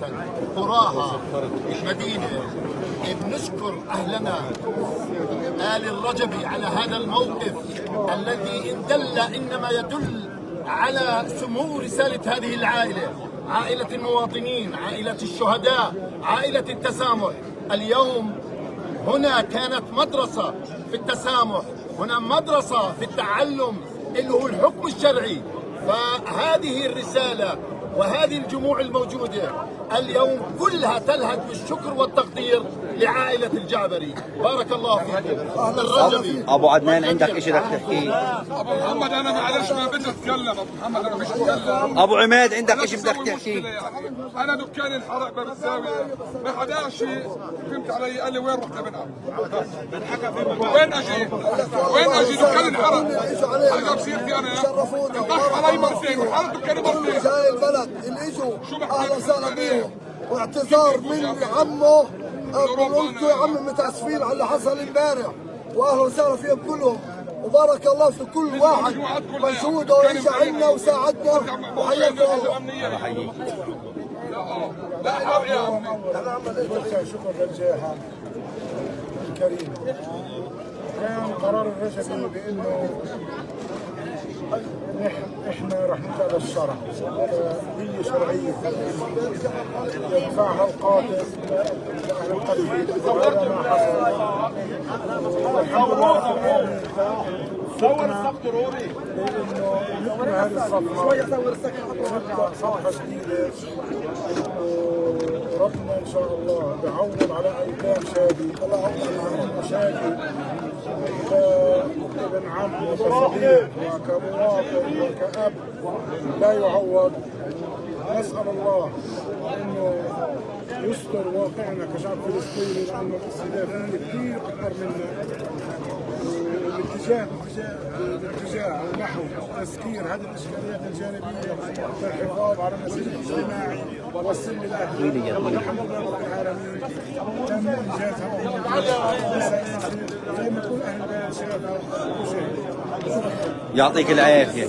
قراها المدينه بنشكر اهلنا آل الرجبي على هذا الموقف الذي إن دل إنما يدل على سمو رسالة هذه العائلة، عائلة المواطنين، عائلة الشهداء، عائلة التسامح. اليوم هنا كانت مدرسة في التسامح، هنا مدرسة في التعلم اللي هو الحكم الشرعي، فهذه الرسالة وهذه الجموع الموجودة اليوم كلها تلهج بالشكر والتقدير لعائلة الجعبري. بارك الله فيكم. الرجبي. ابو عدنان عندك شيء بدك تحكيه؟ ابو محمد انا معلش ما بدي اتكلم، ابو محمد انا مش اتكلم. ابو عماد عندك شيء بدك تحكيه؟ انا دكاني انحرق باب الزاويه، ما حداش فهمت علي، قال لي وين رحت بنعم؟ وين اجي دكاني انحرق، حرقوا بسيرتي انا، انطف علي مرتين وحرق دكاني مرتين. جاي البلد اللي اجوا اهلا وسهلا بيهم، واعتذار من عمه قلت له يا عمي متاسفين على اللي حصل امبارح، واهلا وسهلا فيهم كلهم، وبارك الله في كل واحد مجهوده واجى عنا وساعدنا، وحياكم الله. انا عملت شكر للجهه الكريمه. كان قرار الرجبي بانه احنا رح نلجا للشرع، دية شرعيه يدفعها القاتل عن القتيل، وهذا ما حصل. الحمد لله فقنا انه نكمل هذه الصفحه، ونبدا صفحه جديده، وربنا ان شاء الله بعوض على ايتام شادي، الله يعوض شادي كابن عم وكصديق وكمواطن وكأب لا يعوض. نسأل الله انه يستر واقعنا كشعب فلسطيني، لانه الاستهداف كثير اكبر منا، بالاتجاه او نحو تسكير هذه الاشكاليات الجانبيه والحفاظ على النسيج الاجتماعي والسلم الاهلي. الحمد لله رب العالمين تم انجاز هذا زي ما تقول اهل البلد شافوا وشاهدوا. يعطيك العافيه.